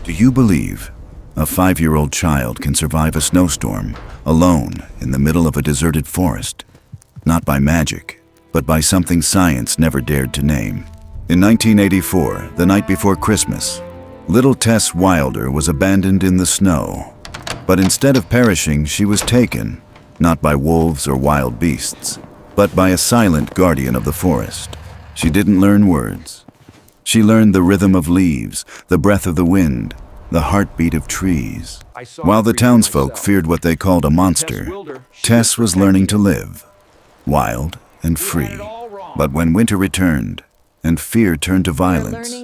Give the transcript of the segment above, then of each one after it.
Do you believe a 5-year-old child can survive a snowstorm alone in the middle of a deserted forest? Not by magic, but by something science never dared to name. In 1984, the night before Christmas, little Tess Wilder was abandoned in the snow. But instead of perishing, she was taken, not by wolves or wild beasts, but by a silent guardian of the forest. She didn't learn words. She learned the rhythm of leaves, the breath of the wind, the heartbeat of trees. While the townsfolk feared what they called a monster, Tess was learning to live, wild and free. But when winter returned and fear turned to violence,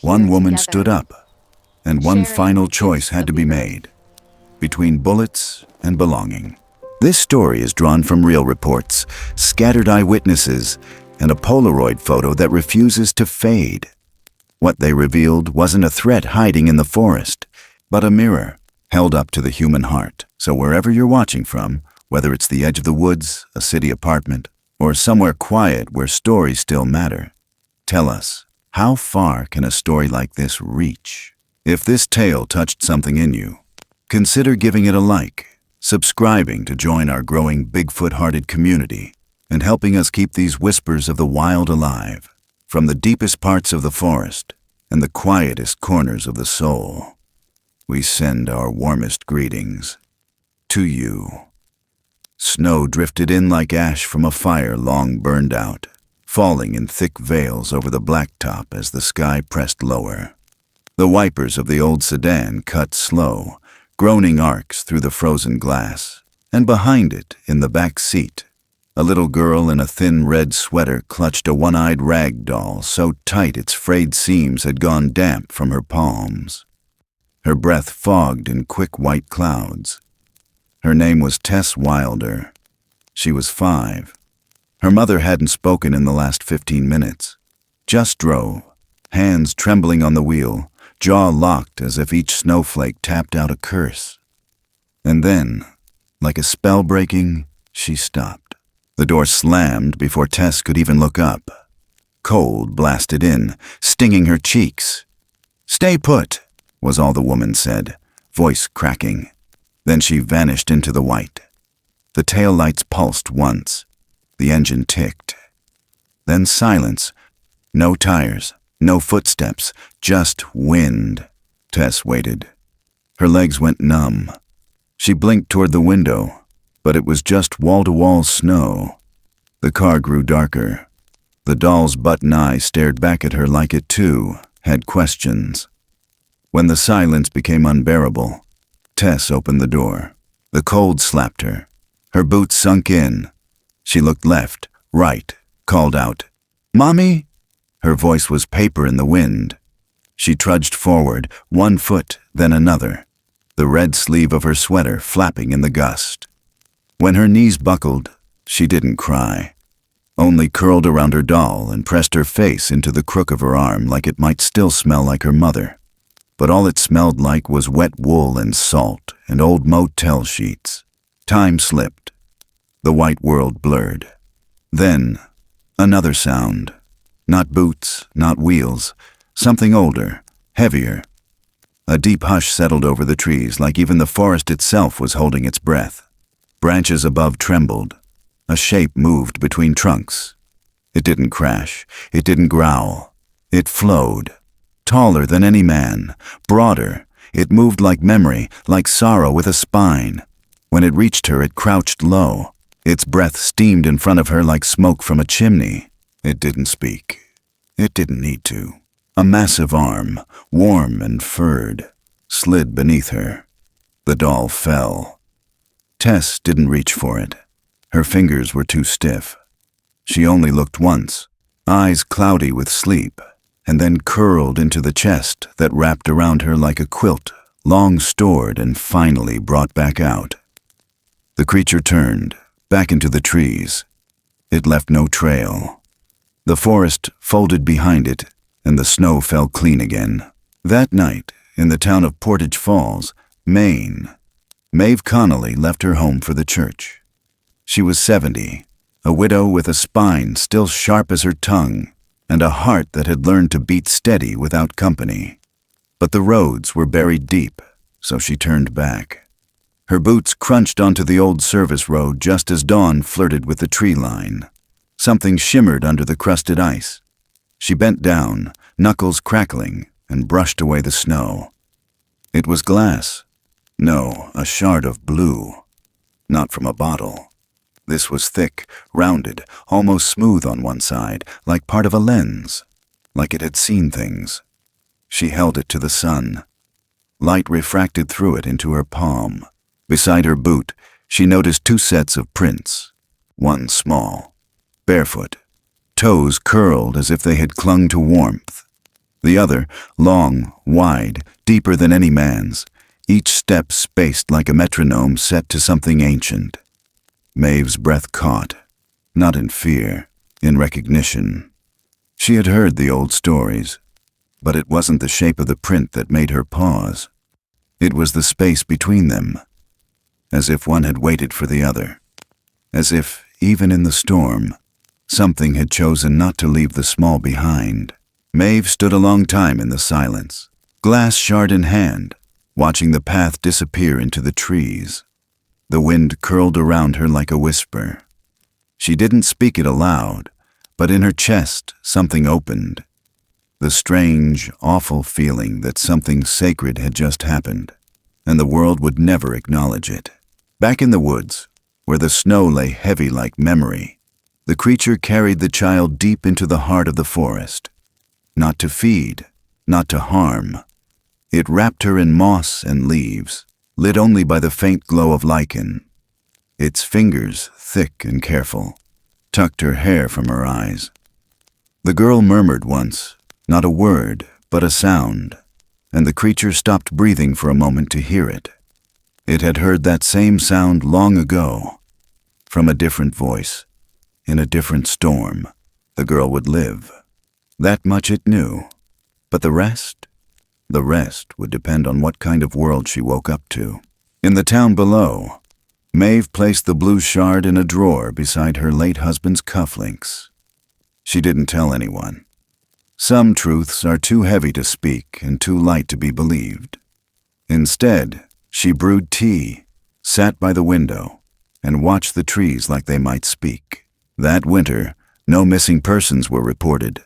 one woman stood up, and one final choice had to be made between bullets and belonging. This story is drawn from real reports, scattered eyewitnesses, and a Polaroid photo that refuses to fade. What they revealed wasn't a threat hiding in the forest, but a mirror held up to the human heart. So wherever you're watching from, whether it's the edge of the woods, a city apartment, or somewhere quiet where stories still matter, tell us, how far can a story like this reach? If this tale touched something in you, consider giving it a like, subscribing to join our growing Bigfoot-hearted community, and helping us keep these whispers of the wild alive, from the deepest parts of the forest and the quietest corners of the soul. We send our warmest greetings to you. Snow drifted in like ash from a fire long burned out, falling in thick veils over the blacktop as the sky pressed lower. The wipers of the old sedan cut slow, groaning arcs through the frozen glass, and behind it, in the back seat, a little girl in a thin red sweater clutched a one-eyed rag doll so tight its frayed seams had gone damp from her palms. Her breath fogged in quick white clouds. Her name was Tess Wilder. She was 5. Her mother hadn't spoken in the last 15 minutes. Just drove, hands trembling on the wheel, jaw locked as if each snowflake tapped out a curse. And then, like a spell breaking, she stopped. The door slammed before Tess could even look up. Cold blasted in, stinging her cheeks. "Stay put," was all the woman said, voice cracking. Then she vanished into the white. The taillights pulsed once. The engine ticked. Then silence. No tires, no footsteps, just wind. Tess waited. Her legs went numb. She blinked toward the window, but it was just wall-to-wall snow. The car grew darker. The doll's button eyes stared back at her like it, too, had questions. When the silence became unbearable, Tess opened the door. The cold slapped her. Her boots sunk in. She looked left, right, called out, "Mommy?" Her voice was paper in the wind. She trudged forward, one foot, then another, the red sleeve of her sweater flapping in the gust. When her knees buckled, she didn't cry, only curled around her doll and pressed her face into the crook of her arm like it might still smell like her mother. But all it smelled like was wet wool and salt and old motel sheets. Time slipped. The white world blurred. Then, another sound. Not boots, not wheels. Something older, heavier. A deep hush settled over the trees like even the forest itself was holding its breath. Branches above trembled. A shape moved between trunks. It didn't crash. It didn't growl. It flowed. Taller than any man. Broader. It moved like memory, like sorrow with a spine. When it reached her, it crouched low. Its breath steamed in front of her like smoke from a chimney. It didn't speak. It didn't need to. A massive arm, warm and furred, slid beneath her. The doll fell. Tess didn't reach for it. Her fingers were too stiff. She only looked once, eyes cloudy with sleep, and then curled into the chest that wrapped around her like a quilt, long stored and finally brought back out. The creature turned, back into the trees. It left no trail. The forest folded behind it, and the snow fell clean again. That night, in the town of Portage Falls, Maine, Maeve Connolly left her home for the church. She was 70, a widow with a spine still sharp as her tongue, and a heart that had learned to beat steady without company. But the roads were buried deep, so she turned back. Her boots crunched onto the old service road just as dawn flirted with the tree line. Something shimmered under the crusted ice. She bent down, knuckles crackling, and brushed away the snow. It was glass. No, a shard of blue. Not from a bottle. This was thick, rounded, almost smooth on one side, like part of a lens, like it had seen things. She held it to the sun. Light refracted through it into her palm. Beside her boot, she noticed 2 sets of prints. One small, barefoot, toes curled as if they had clung to warmth. The other, long, wide, deeper than any man's, each step spaced like a metronome set to something ancient. Maeve's breath caught, not in fear, in recognition. She had heard the old stories, but it wasn't the shape of the print that made her pause. It was the space between them, as if one had waited for the other. As if, even in the storm, something had chosen not to leave the small behind. Maeve stood a long time in the silence, glass shard in hand, watching the path disappear into the trees. The wind curled around her like a whisper. She didn't speak it aloud, but in her chest something opened. The strange, awful feeling that something sacred had just happened, and the world would never acknowledge it. Back in the woods, where the snow lay heavy like memory, the creature carried the child deep into the heart of the forest. Not to feed, not to harm. It wrapped her in moss and leaves, lit only by the faint glow of lichen. Its fingers, thick and careful, tucked her hair from her eyes. The girl murmured once, not a word, but a sound, and the creature stopped breathing for a moment to hear it. It had heard that same sound long ago, from a different voice, in a different storm. The girl would live. That much it knew. But the rest? The rest would depend on what kind of world she woke up to. In the town below, Maeve placed the blue shard in a drawer beside her late husband's cufflinks. She didn't tell anyone. Some truths are too heavy to speak and too light to be believed. Instead, she brewed tea, sat by the window, and watched the trees like they might speak. That winter, no missing persons were reported.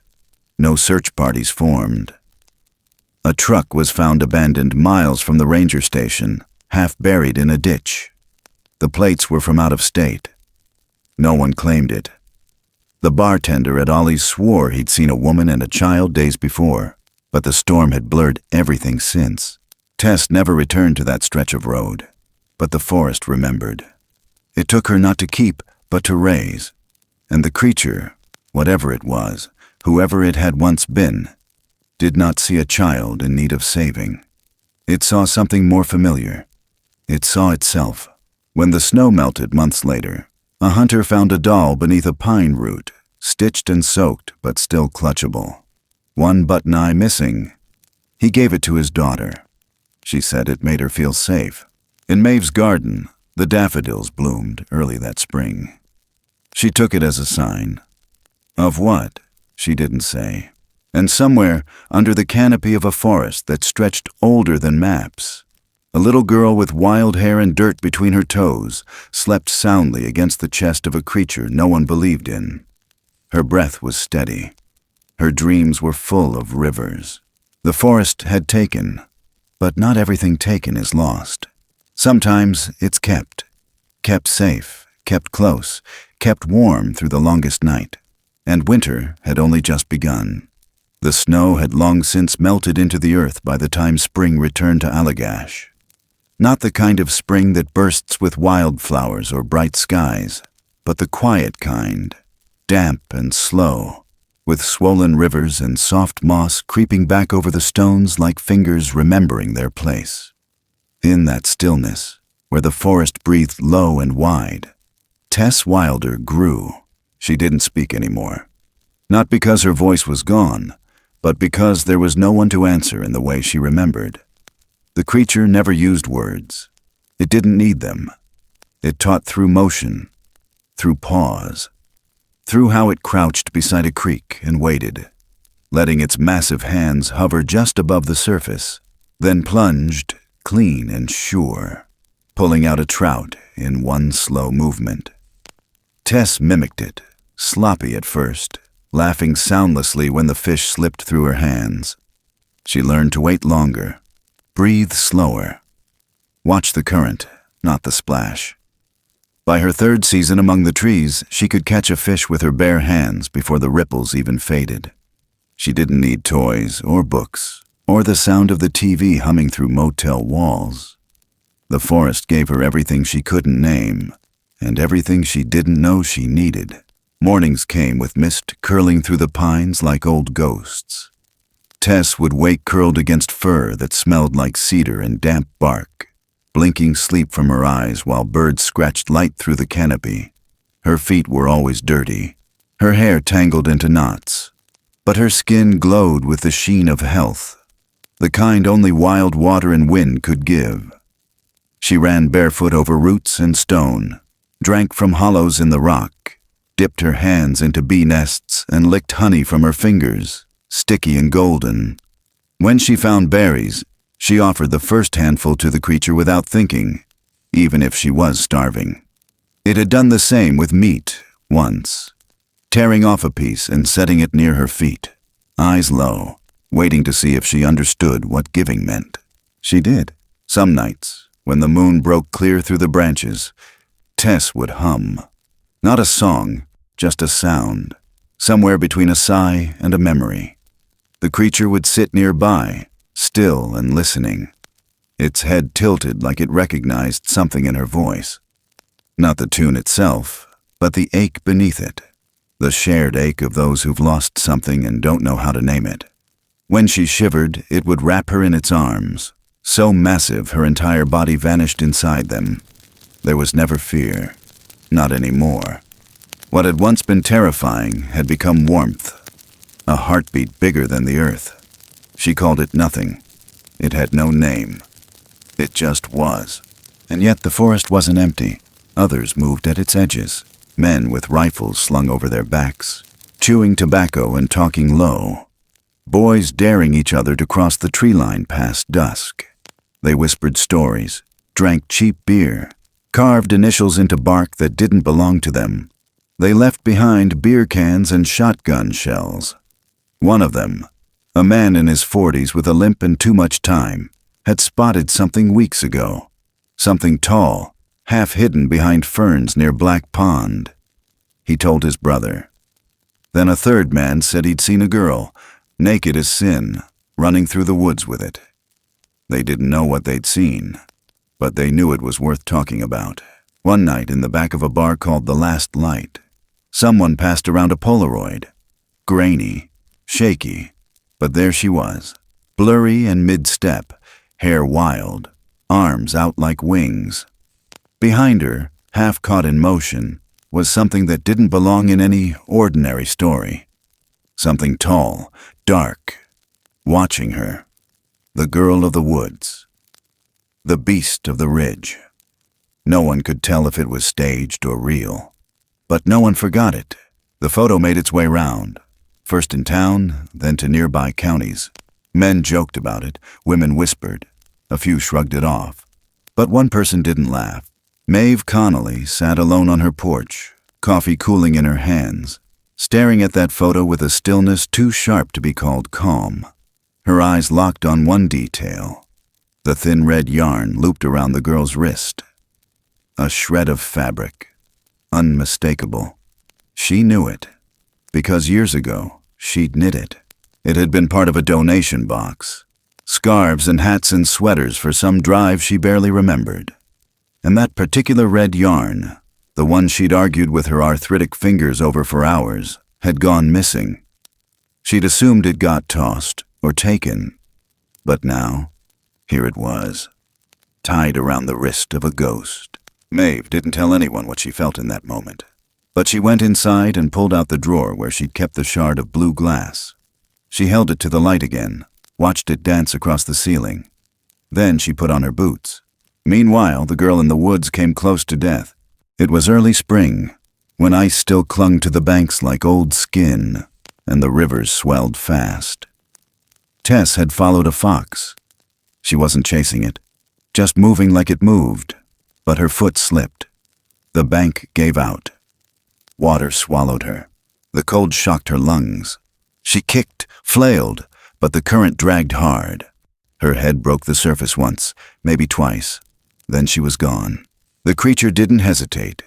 No search parties formed. A truck was found abandoned miles from the ranger station, half buried in a ditch. The plates were from out of state. No one claimed it. The bartender at Ollie's swore he'd seen a woman and a child days before, but the storm had blurred everything since. Tess never returned to that stretch of road, but the forest remembered. It took her not to keep, but to raise. And the creature, whatever it was, whoever it had once been, did not see a child in need of saving. It saw something more familiar. It saw itself. When the snow melted months later, a hunter found a doll beneath a pine root, stitched and soaked, but still clutchable. One button eye missing. He gave it to his daughter. She said it made her feel safe. In Maeve's garden, the daffodils bloomed early that spring. She took it as a sign. Of what? She didn't say. And somewhere, under the canopy of a forest that stretched older than maps, a little girl with wild hair and dirt between her toes slept soundly against the chest of a creature no one believed in. Her breath was steady. Her dreams were full of rivers. The forest had taken, but not everything taken is lost. Sometimes it's kept safe, kept close, kept warm through the longest night. And winter had only just begun. The snow had long since melted into the earth by the time spring returned to Allagash. Not the kind of spring that bursts with wildflowers or bright skies, but the quiet kind, damp and slow, with swollen rivers and soft moss creeping back over the stones like fingers remembering their place. In that stillness, where the forest breathed low and wide, Tess Wilder grew. She didn't speak anymore. Not because her voice was gone, but because there was no one to answer in the way she remembered. The creature never used words. It didn't need them. It taught through motion, through pause, through how it crouched beside a creek and waited, letting its massive hands hover just above the surface then plunged, clean and sure, pulling out a trout in one slow movement. Tess mimicked it, sloppy at first, laughing soundlessly when the fish slipped through her hands. She learned to wait longer, breathe slower, watch the current, not the splash. By her third season among the trees, she could catch a fish with her bare hands before the ripples even faded. She didn't need toys or books or the sound of the TV humming through motel walls. The forest gave her everything she couldn't name and everything she didn't know she needed. Mornings came with mist curling through the pines like old ghosts. Tess would wake curled against fur that smelled like cedar and damp bark, blinking sleep from her eyes while birds scratched light through the canopy. Her feet were always dirty, her hair tangled into knots, but her skin glowed with the sheen of health, the kind only wild water and wind could give. She ran barefoot over roots and stone, drank from hollows in the rock, dipped her hands into bee nests and licked honey from her fingers, sticky and golden. When she found berries, she offered the first handful to the creature without thinking, even if she was starving. It had done the same with meat once, tearing off a piece and setting it near her feet, eyes low, waiting to see if she understood what giving meant. She did. Some nights, when the moon broke clear through the branches, Tess would hum. Not a song, just a sound, somewhere between a sigh and a memory. The creature would sit nearby, still and listening, its head tilted like it recognized something in her voice. Not the tune itself, but the ache beneath it, the shared ache of those who've lost something and don't know how to name it. When she shivered, it would wrap her in its arms, so massive her entire body vanished inside them. There was never fear, not anymore. What had once been terrifying had become warmth, a heartbeat bigger than the earth. She called it nothing. It had no name. It just was. And yet the forest wasn't empty. Others moved at its edges, men with rifles slung over their backs, chewing tobacco and talking low. Boys daring each other to cross the tree line past dusk. They whispered stories, drank cheap beer, carved initials into bark that didn't belong to them. They left behind beer cans and shotgun shells. One of them, a man in his 40s with a limp and too much time, had spotted something weeks ago. Something tall, half hidden behind ferns near Black Pond. He told his brother. Then a third man said he'd seen a girl, naked as sin, running through the woods with it. They didn't know what they'd seen, but they knew it was worth talking about. One night in the back of a bar called The Last Light, someone passed around a Polaroid. Grainy, shaky, but there she was, blurry and mid-step, hair wild, arms out like wings. Behind her, half caught in motion, was something that didn't belong in any ordinary story. Something tall, dark, watching her. The girl of the woods. The beast of the ridge. No one could tell if it was staged or real. But no one forgot it. The photo made its way round, first in town, then to nearby counties. Men joked about it, women whispered. A few shrugged it off. But one person didn't laugh. Maeve Connolly sat alone on her porch, coffee cooling in her hands, staring at that photo with a stillness too sharp to be called calm. Her eyes locked on one detail, the thin red yarn looped around the girl's wrist. A shred of fabric, unmistakable. She knew it, because years ago she'd knit it. It had been part of a donation box, scarves and hats and sweaters for some drive she barely remembered. And that particular red yarn, the one she'd argued with her arthritic fingers over for hours, had gone missing. She'd assumed it got tossed or taken, but now, here it was, tied around the wrist of a ghost. Maeve didn't tell anyone what she felt in that moment, but she went inside and pulled out the drawer where she'd kept the shard of blue glass. She held it to the light again, watched it dance across the ceiling. Then she put on her boots. Meanwhile, the girl in the woods came close to death. It was early spring, when ice still clung to the banks like old skin, and the rivers swelled fast. Tess had followed a fox. She wasn't chasing it, just moving like it moved, but her foot slipped. The bank gave out. Water swallowed her. The cold shocked her lungs. She kicked, flailed, but the current dragged hard. Her head broke the surface once, maybe twice. Then she was gone. The creature didn't hesitate.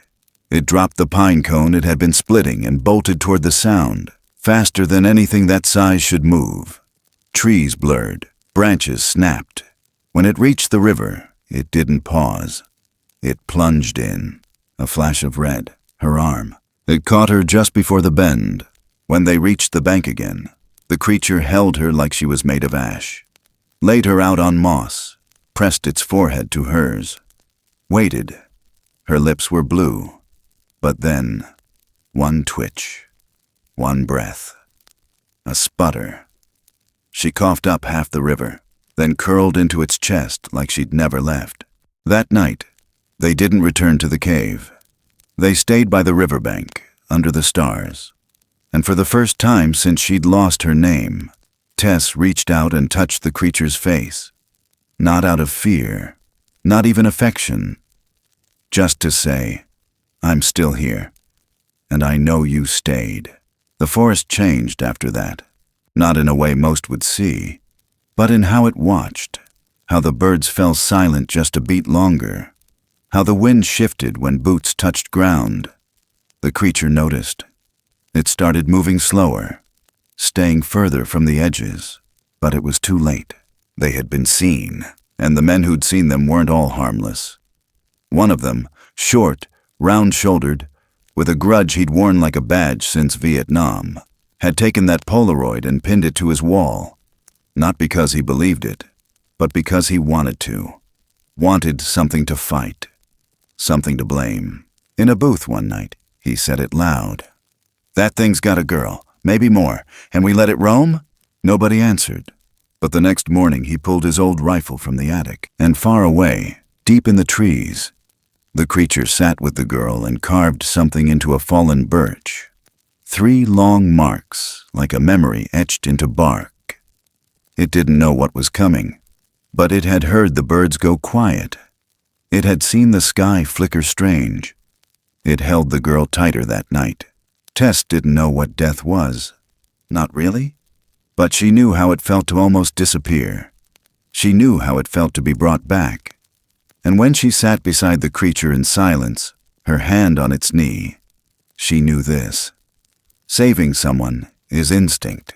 It dropped the pine cone it had been splitting and bolted toward the sound, faster than anything that size should move. Trees blurred, branches snapped. When it reached the river, it didn't pause. It plunged in, a flash of red, her arm. It caught her just before the bend. When they reached the bank again, the creature held her like she was made of ash, laid her out on moss, pressed its forehead to hers, waited. Her lips were blue, but then, one twitch, one breath, a sputter. She coughed up half the river, then curled into its chest like she'd never left. That night, they didn't return to the cave. They stayed by the riverbank, under the stars. And for the first time since she'd lost her name, Tess reached out and touched the creature's face. Not out of fear, not even affection. Just to say, I'm still here, and I know you stayed. The forest changed after that, not in a way most would see, but in how it watched, how the birds fell silent just a beat longer, how the wind shifted when boots touched ground. The creature noticed. It started moving slower, staying further from the edges, but it was too late. They had been seen, and the men who'd seen them weren't all harmless. One of them, short, round-shouldered, with a grudge he'd worn like a badge since Vietnam, had taken that Polaroid and pinned it to his wall, not because he believed it, but because he wanted to. Wanted something to fight, something to blame. In a booth one night, he said it loud. That thing's got a girl, maybe more, and we let it roam? Nobody answered. But the next morning he pulled his old rifle from the attic, and far away, deep in the trees, the creature sat with the girl and carved something into a fallen birch. 3 long marks, like a memory etched into bark. It didn't know what was coming, but it had heard the birds go quiet. It had seen the sky flicker strange. It held the girl tighter that night. Tess didn't know what death was. Not really? But she knew how it felt to almost disappear. She knew how it felt to be brought back. And when she sat beside the creature in silence, her hand on its knee, she knew this. Saving someone is instinct.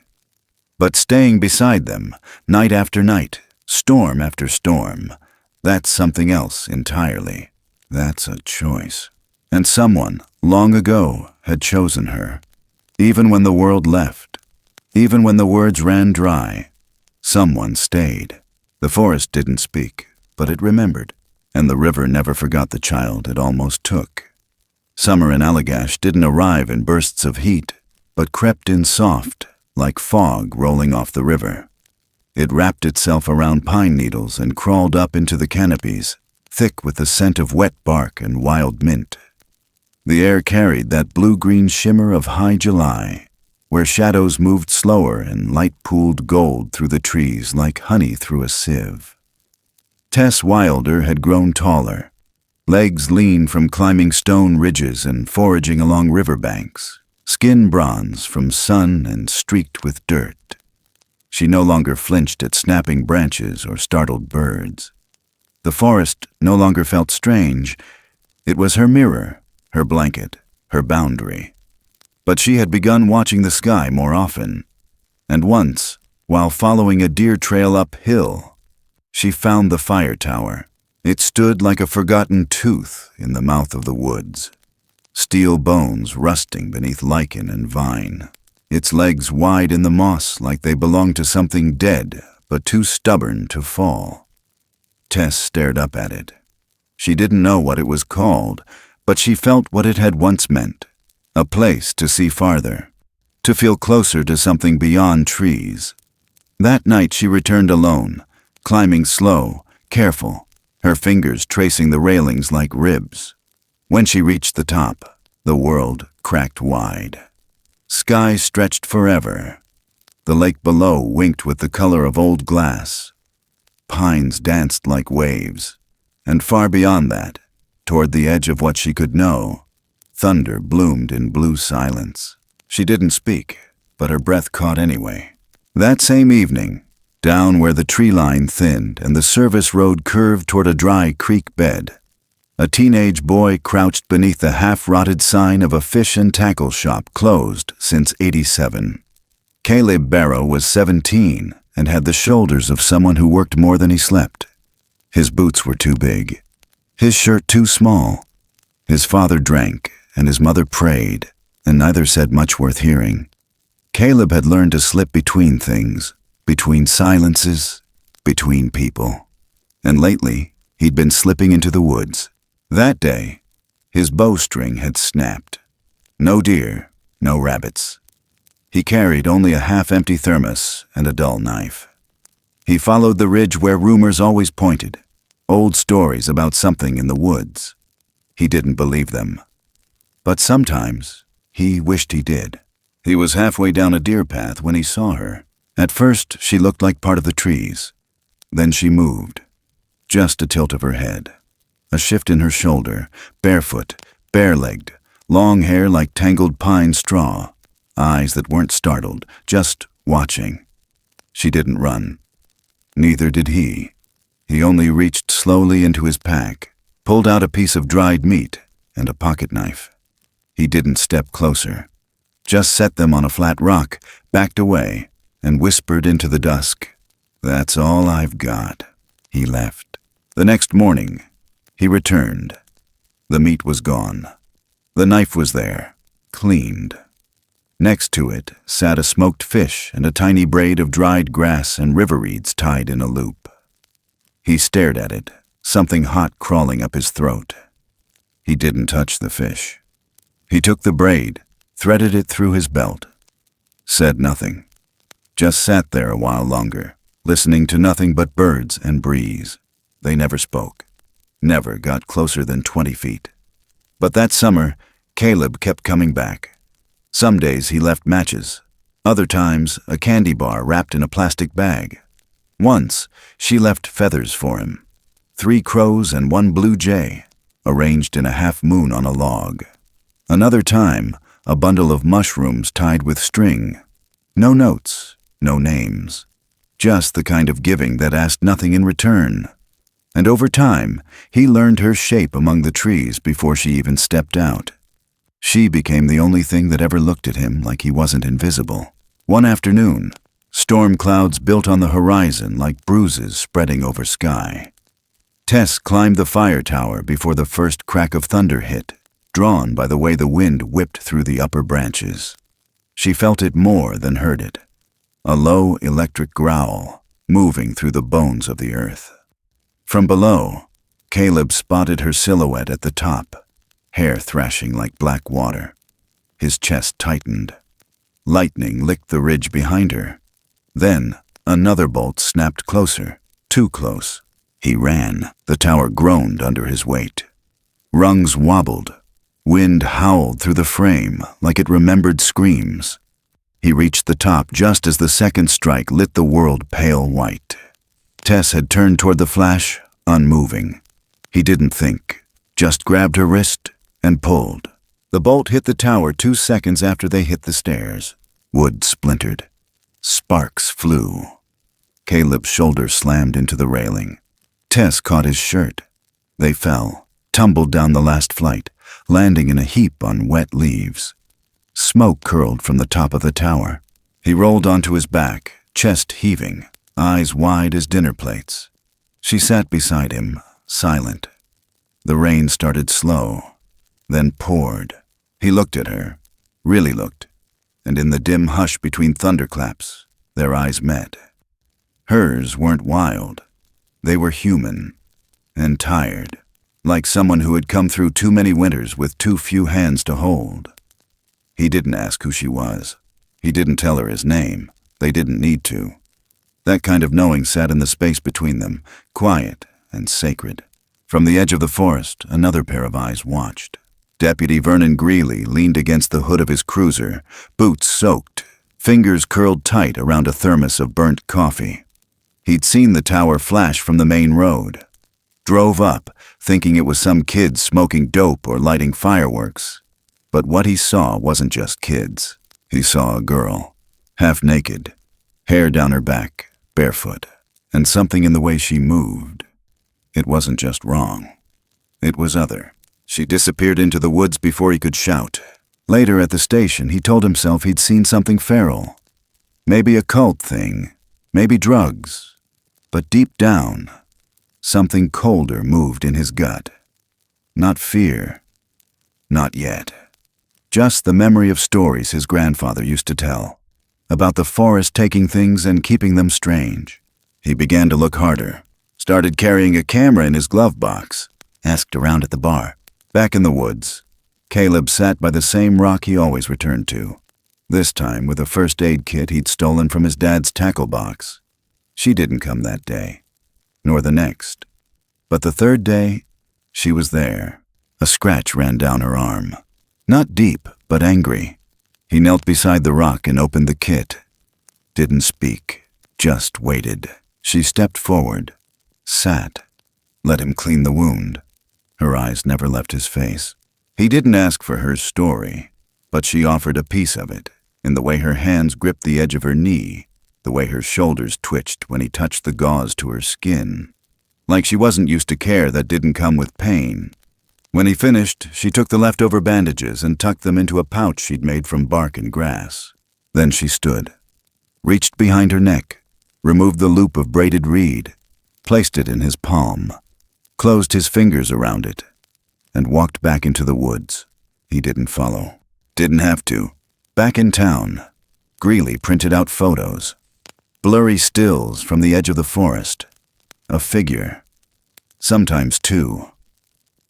But staying beside them, night after night, storm after storm, that's something else entirely. That's a choice. And someone, long ago, had chosen her. Even when the world left, even when the words ran dry, someone stayed. The forest didn't speak, but it remembered, and the river never forgot the child it almost took. Summer in Allagash didn't arrive in bursts of heat, but crept in soft, like fog rolling off the river. It wrapped itself around pine needles and crawled up into the canopies, thick with the scent of wet bark and wild mint. The air carried that blue-green shimmer of high July, where shadows moved slower and light pooled gold through the trees like honey through a sieve. Tess Wilder had grown taller, legs lean from climbing stone ridges and foraging along riverbanks, skin bronze from sun and streaked with dirt. She no longer flinched at snapping branches or startled birds. The forest no longer felt strange. It was her mirror, her blanket, her boundary. But she had begun watching the sky more often, and once, while following a deer trail uphill, she found the fire tower. It stood like a forgotten tooth in the mouth of the woods, steel bones rusting beneath lichen and vine, its legs wide in the moss like they belonged to something dead but too stubborn to fall. Tess stared up at it. She didn't know what it was called, but she felt what it had once meant, a place to see farther, to feel closer to something beyond trees. That night she returned alone, climbing slow, careful, her fingers tracing the railings like ribs. When she reached the top, the world cracked wide. Sky stretched forever. The lake below winked with the color of old glass. pines danced like waves. And far beyond that, toward the edge of what she could know, thunder bloomed in blue silence. She didn't speak, but her breath caught anyway. That same evening, down where the tree line thinned and the service road curved toward a dry creek bed, a teenage boy crouched beneath the half-rotted sign of a fish and tackle shop closed since '87. Caleb Barrow was 17 and had the shoulders of someone who worked more than he slept. His boots were too big, his shirt too small. His father drank and his mother prayed, and neither said much worth hearing. Caleb had learned to slip between things, between silences, between people. And lately, he'd been slipping into the woods. That day, his bowstring had snapped. No deer, no rabbits. He carried only a half-empty thermos and a dull knife. He followed the ridge where rumors always pointed, old stories about something in the woods. He didn't believe them. But sometimes, he wished he did. He was halfway down a deer path when he saw her. At first, she looked like part of the trees. Then she moved. Just a tilt of her head. A shift in her shoulder, barefoot, bare-legged, long hair like tangled pine straw, eyes that weren't startled, just watching. She didn't run. Neither did he. He only reached slowly into his pack, pulled out a piece of dried meat and a pocket knife. He didn't step closer, just set them on a flat rock, backed away, and whispered into the dusk. "That's all I've got." He left. The next morning, he returned. The meat was gone. The knife was there, cleaned. Next to it sat a smoked fish and a tiny braid of dried grass and river reeds tied in a loop. He stared at it, something hot crawling up his throat. He didn't touch the fish. He took the braid, threaded it through his belt, said nothing. Just sat there a while longer, listening to nothing but birds and breeze. They never spoke, never got closer than 20 feet. But that summer, Caleb kept coming back. Some days he left matches, other times a candy bar wrapped in a plastic bag. Once, she left feathers for him, 3 crows and 1 blue jay, arranged in a half moon on a log. Another time, a bundle of mushrooms tied with string. No notes, no names, just the kind of giving that asked nothing in return. And over time, he learned her shape among the trees before she even stepped out. She became the only thing that ever looked at him like he wasn't invisible. One afternoon, storm clouds built on the horizon like bruises spreading over sky. Tess climbed the fire tower before the first crack of thunder hit, drawn by the way the wind whipped through the upper branches. She felt it more than heard it, a low electric growl moving through the bones of the earth. From below, Caleb spotted her silhouette at the top, hair thrashing like black water. His chest tightened. Lightning licked the ridge behind her. Then, another bolt snapped closer, too close. He ran. The tower groaned under his weight. Rungs wobbled. Wind howled through the frame like it remembered screams. He reached the top just as the second strike lit the world pale white. Tess had turned toward the flash, unmoving. He didn't think, just grabbed her wrist and pulled. The bolt hit the tower 2 seconds after they hit the stairs. Wood splintered. Sparks flew. Caleb's shoulder slammed into the railing. Tess caught his shirt. They fell, tumbled down the last flight, landing in a heap on wet leaves. Smoke curled from the top of the tower. He rolled onto his back, chest heaving, eyes wide as dinner plates. She sat beside him, silent. The rain started slow, then poured. He looked at her, really looked, and in the dim hush between thunderclaps, their eyes met. Hers weren't wild. They were human and tired, like someone who had come through too many winters with too few hands to hold. He didn't ask who she was. He didn't tell her his name. They didn't need to. That kind of knowing sat in the space between them, quiet and sacred. From the edge of the forest, another pair of eyes watched. Deputy Vernon Greeley leaned against the hood of his cruiser, boots soaked, fingers curled tight around a thermos of burnt coffee. He'd seen the tower flash from the main road. Drove up, thinking it was some kids smoking dope or lighting fireworks. But what he saw wasn't just kids. He saw a girl, half naked, hair down her back, barefoot, and something in the way she moved. It wasn't just wrong. It was other. She disappeared into the woods before he could shout. Later at the station, he told himself he'd seen something feral. Maybe a cult thing, maybe drugs. But deep down, something colder moved in his gut. Not fear. Not yet. Just the memory of stories his grandfather used to tell, about the forest taking things and keeping them strange. He began to look harder, started carrying a camera in his glove box, asked around at the bar. Back in the woods, Caleb sat by the same rock he always returned to, this time with a first aid kit he'd stolen from his dad's tackle box. She didn't come that day, nor the next. But the third day, she was there. A scratch ran down her arm. Not deep, but angry. He knelt beside the rock and opened the kit. Didn't speak, just waited. She stepped forward, sat, let him clean the wound. Her eyes never left his face. He didn't ask for her story, but she offered a piece of it, in the way her hands gripped the edge of her knee, the way her shoulders twitched when he touched the gauze to her skin. Like she wasn't used to care that didn't come with pain. When he finished, she took the leftover bandages and tucked them into a pouch she'd made from bark and grass. Then she stood, reached behind her neck, removed the loop of braided reed, placed it in his palm, closed his fingers around it, and walked back into the woods. He didn't follow. Didn't have to. Back in town, Greeley printed out photos. Blurry stills from the edge of the forest. A figure. Sometimes two.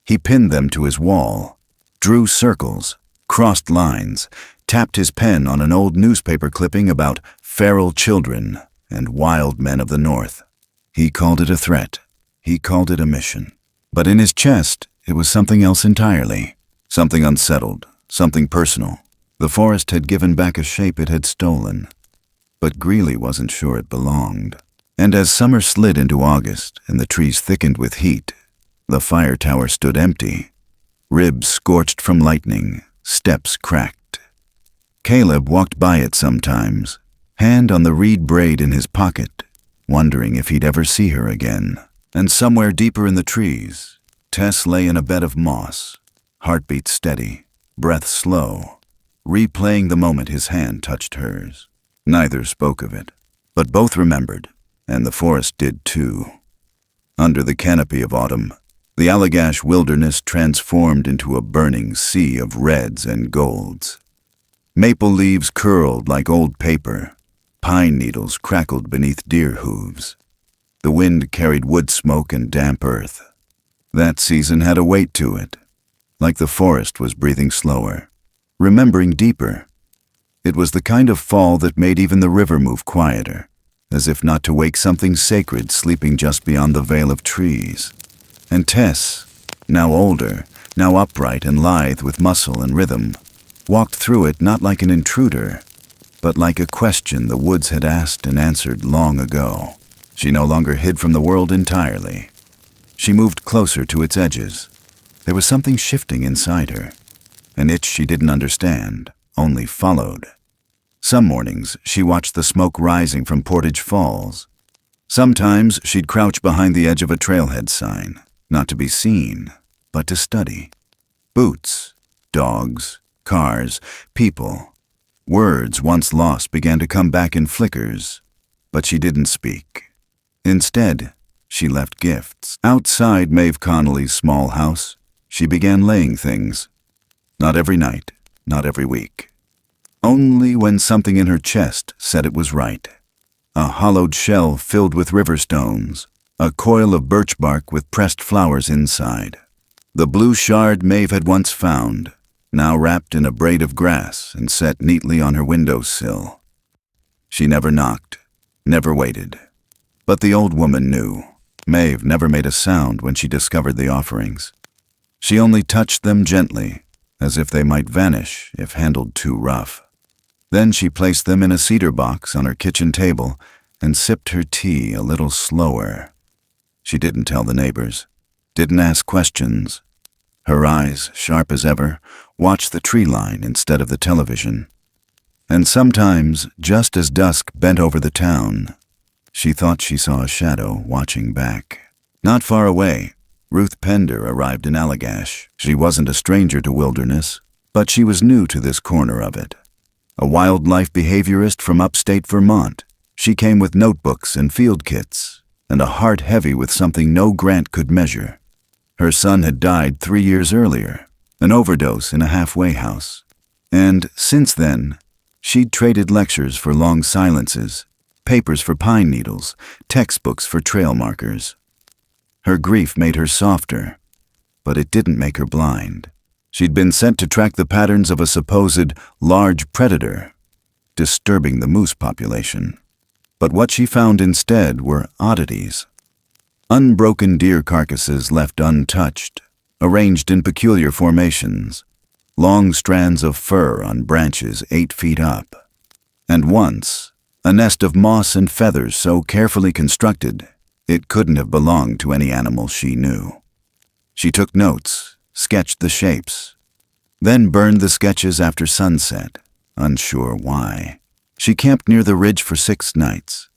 He pinned them to his wall, drew circles, crossed lines, tapped his pen on an old newspaper clipping about feral children and wild men of the North. He called it a threat. He called it a mission. But in his chest, it was something else entirely. Something unsettled, something personal. The forest had given back a shape it had stolen. But Greeley wasn't sure it belonged. And as summer slid into August and the trees thickened with heat, the fire tower stood empty, ribs scorched from lightning, steps cracked. Caleb walked by it sometimes, hand on the reed braid in his pocket, wondering if he'd ever see her again. And somewhere deeper in the trees, Tess lay in a bed of moss, heartbeat steady, breath slow, replaying the moment his hand touched hers. Neither spoke of it, but both remembered, and the forest did too. Under the canopy of autumn, the Allagash wilderness transformed into a burning sea of reds and golds. Maple leaves curled like old paper. Pine needles crackled beneath deer hooves. The wind carried wood smoke and damp earth. That season had a weight to it, like the forest was breathing slower, remembering deeper. It was the kind of fall that made even the river move quieter, as if not to wake something sacred sleeping just beyond the veil of trees. And Tess, now older, now upright and lithe with muscle and rhythm, walked through it not like an intruder, but like a question the woods had asked and answered long ago. She no longer hid from the world entirely. She moved closer to its edges. There was something shifting inside her, an itch she didn't understand, only followed. Some mornings, she watched the smoke rising from Portage Falls. Sometimes she'd crouch behind the edge of a trailhead sign, not to be seen, but to study. Boots, dogs, cars, people. Words once lost began to come back in flickers, but she didn't speak. Instead, she left gifts. Outside Maeve Connolly's small house, she began laying things. Not every night, not every week. Only when something in her chest said it was right. A hollowed shell filled with river stones, a coil of birch bark with pressed flowers inside. The blue shard Maeve had once found, now wrapped in a braid of grass and set neatly on her windowsill. She never knocked, never waited. But the old woman knew. Maeve never made a sound when she discovered the offerings. She only touched them gently, as if they might vanish if handled too rough. Then she placed them in a cedar box on her kitchen table and sipped her tea a little slower. She didn't tell the neighbors, didn't ask questions. Her eyes, sharp as ever, watched the tree line instead of the television. And sometimes, just as dusk bent over the town, she thought she saw a shadow watching back. Not far away, Ruth Pender arrived in Allagash. She wasn't a stranger to wilderness, but she was new to this corner of it. A wildlife behaviorist from upstate Vermont, she came with notebooks and field kits, and a heart heavy with something no grant could measure. Her son had died 3 years earlier, an overdose in a halfway house. And since then, she'd traded lectures for long silences, papers for pine needles, textbooks for trail markers. Her grief made her softer, but it didn't make her blind. She'd been sent to track the patterns of a supposed large predator, disturbing the moose population. But what she found instead were oddities. Unbroken deer carcasses left untouched, arranged in peculiar formations, long strands of fur on branches 8 feet up. And once, a nest of moss and feathers so carefully constructed, it couldn't have belonged to any animal she knew. She took notes, sketched the shapes, then burned the sketches after sunset, unsure why. She camped near the ridge for 6 nights.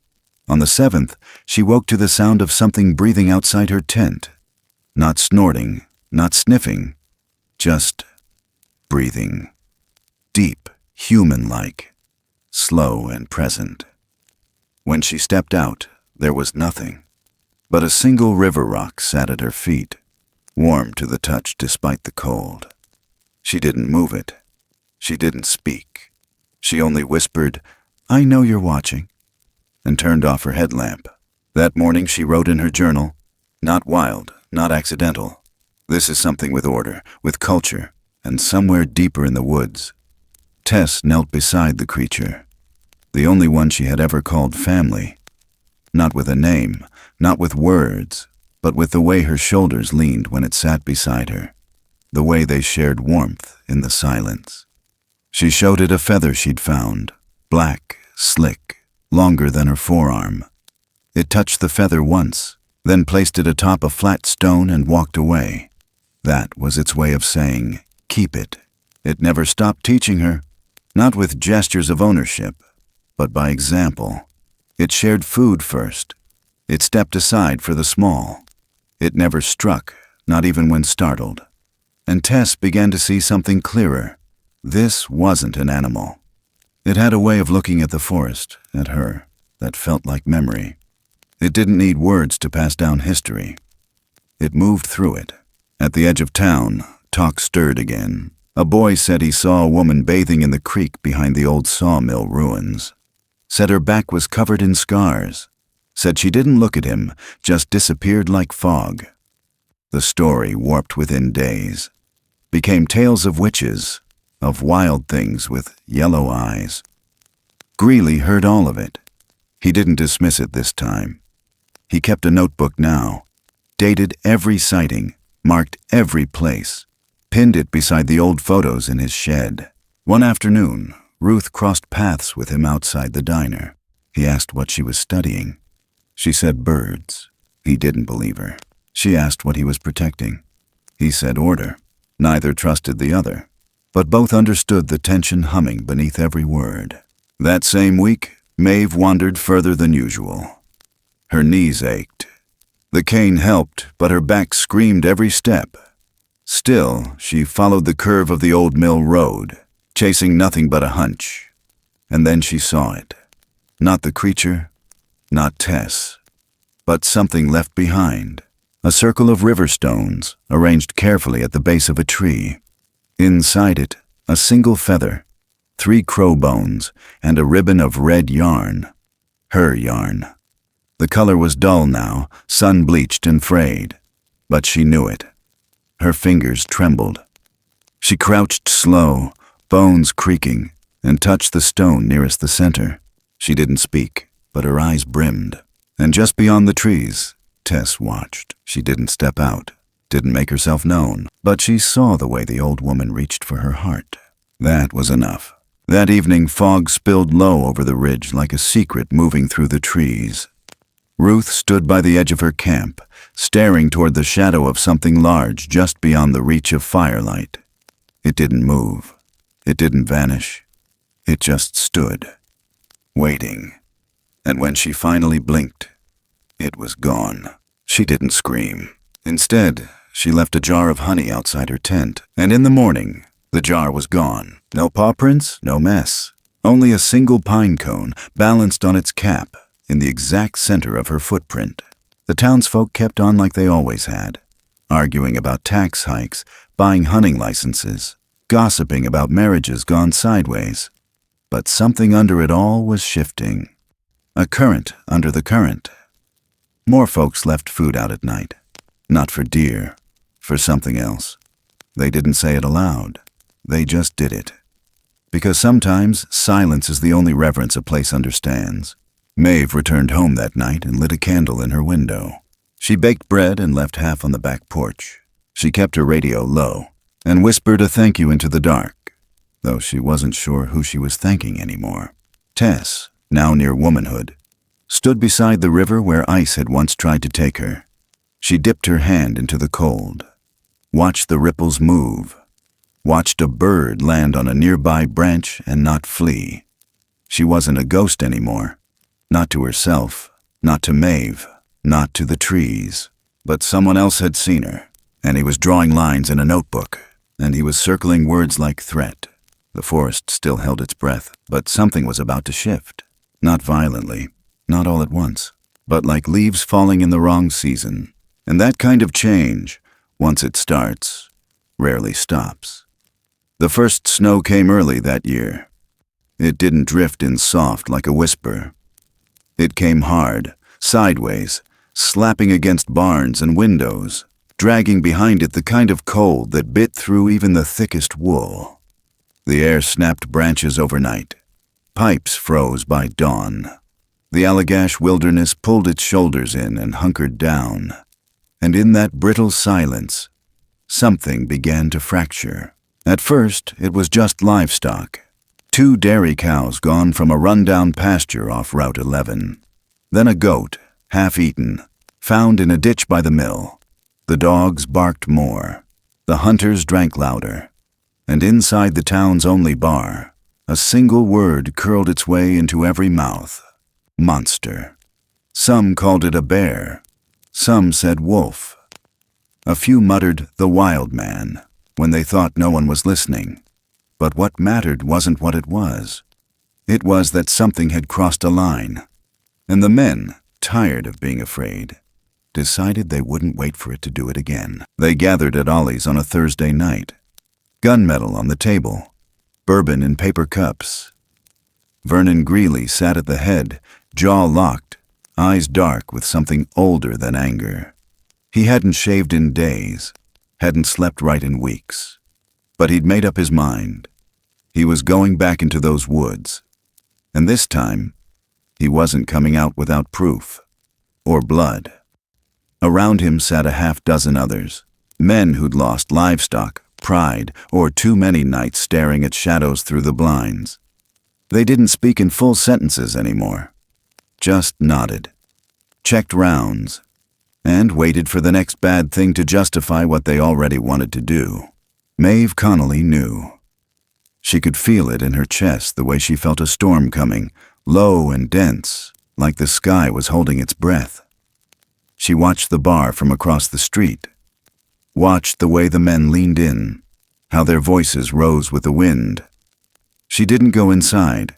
On the 7th, she woke to the sound of something breathing outside her tent. Not snorting, not sniffing, just breathing. Deep, human-like, slow and present. When she stepped out, there was nothing, but a single river rock sat at her feet, warm to the touch despite the cold. She didn't move it. She didn't speak. She only whispered, "I know you're watching," and turned off her headlamp. That morning she wrote in her journal, "Not wild, not accidental. This is something with order, with culture, and somewhere deeper in the woods." Tess knelt beside the creature, the only one she had ever called family. Not with a name, not with words, but with the way her shoulders leaned when it sat beside her, the way they shared warmth in the silence. She showed it a feather she'd found, black, slick, longer than her forearm. It touched the feather once, then placed it atop a flat stone and walked away. That was its way of saying, "Keep it." It never stopped teaching her, not with gestures of ownership, but by example. It shared food first. It stepped aside for the small. It never struck, not even when startled. And Tess began to see something clearer. This wasn't an animal. It had a way of looking at the forest, at her, that felt like memory. It didn't need words to pass down history. It moved through it. At the edge of town, talk stirred again. A boy said he saw a woman bathing in the creek behind the old sawmill ruins. Said her back was covered in scars. Said she didn't look at him, just disappeared like fog. The story warped within days. Became tales of witches, of wild things with yellow eyes. Greeley heard all of it. He didn't dismiss it this time. He kept a notebook now, dated every sighting, marked every place, pinned it beside the old photos in his shed. One afternoon, Ruth crossed paths with him outside the diner. He asked what she was studying. She said birds. He didn't believe her. She asked what he was protecting. He said order. Neither trusted the other, but both understood the tension humming beneath every word. That same week, Maeve wandered further than usual. Her knees ached. The cane helped, but her back screamed every step. Still, she followed the curve of the old mill road, chasing nothing but a hunch. And then she saw it. Not the creature, not Tess, but something left behind. A circle of river stones, arranged carefully at the base of a tree. Inside it, a single feather, 3 crow bones, and a ribbon of red yarn. Her yarn. The color was dull now, sun-bleached and frayed, but she knew it. Her fingers trembled. She crouched slow, bones creaking, and touched the stone nearest the center. She didn't speak, but her eyes brimmed. And just beyond the trees, Tess watched. She didn't step out, didn't make herself known, but she saw the way the old woman reached for her heart. That was enough. That evening, fog spilled low over the ridge like a secret moving through the trees. Ruth stood by the edge of her camp, staring toward the shadow of something large just beyond the reach of firelight. It didn't move. It didn't vanish. It just stood, waiting. And when she finally blinked, it was gone. She didn't scream. Instead, she left a jar of honey outside her tent, and in the morning, the jar was gone. No paw prints, no mess. Only a single pine cone balanced on its cap in the exact center of her footprint. The townsfolk kept on like they always had, arguing about tax hikes, buying hunting licenses, gossiping about marriages gone sideways. But something under it all was shifting. A current under the current. More folks left food out at night. Not for deer, for something else. They didn't say it aloud. They just did it. Because sometimes silence is the only reverence a place understands. Maeve returned home that night and lit a candle in her window. She baked bread and left half on the back porch. She kept her radio low and whispered a thank you into the dark, though she wasn't sure who she was thanking anymore. Tess, now near womanhood, stood beside the river where ice had once tried to take her. She dipped her hand into the cold, watched the ripples move, watched a bird land on a nearby branch and not flee. She wasn't a ghost anymore. Not to herself, not to Maeve, not to the trees. But someone else had seen her, and he was drawing lines in a notebook, and he was circling words like threat. The forest still held its breath, but something was about to shift. Not violently, not all at once, but like leaves falling in the wrong season. And that kind of change, once it starts, rarely stops. The first snow came early that year. It didn't drift in soft like a whisper. It came hard, sideways, slapping against barns and windows, dragging behind it the kind of cold that bit through even the thickest wool. The air snapped branches overnight. Pipes froze by dawn. The Allagash wilderness pulled its shoulders in and hunkered down. And in that brittle silence, something began to fracture. At first, it was just livestock. 2 dairy cows gone from a rundown pasture off Route 11. Then a goat, half-eaten, found in a ditch by the mill. The dogs barked more. The hunters drank louder. And inside the town's only bar, a single word curled its way into every mouth. Monster. Some called it a bear. Some said wolf. A few muttered the wild man when they thought no one was listening. But what mattered wasn't what it was. It was that something had crossed a line. And the men, tired of being afraid, decided they wouldn't wait for it to do it again. They gathered at Ollie's on a Thursday night. Gunmetal on the table. Bourbon in paper cups. Vernon Greeley sat at the head, jaw locked, eyes dark with something older than anger. He hadn't shaved in days, hadn't slept right in weeks. But he'd made up his mind. He was going back into those woods. And this time, he wasn't coming out without proof. Or blood. Around him sat a half-dozen others. Men who'd lost livestock, pride, or too many nights staring at shadows through the blinds. They didn't speak in full sentences anymore. Just nodded. Checked rounds. And waited for the next bad thing to justify what they already wanted to do. Maeve Connolly knew. She could feel it in her chest the way she felt a storm coming, low and dense, like the sky was holding its breath. She watched the bar from across the street. Watched the way the men leaned in, how their voices rose with the wind. She didn't go inside.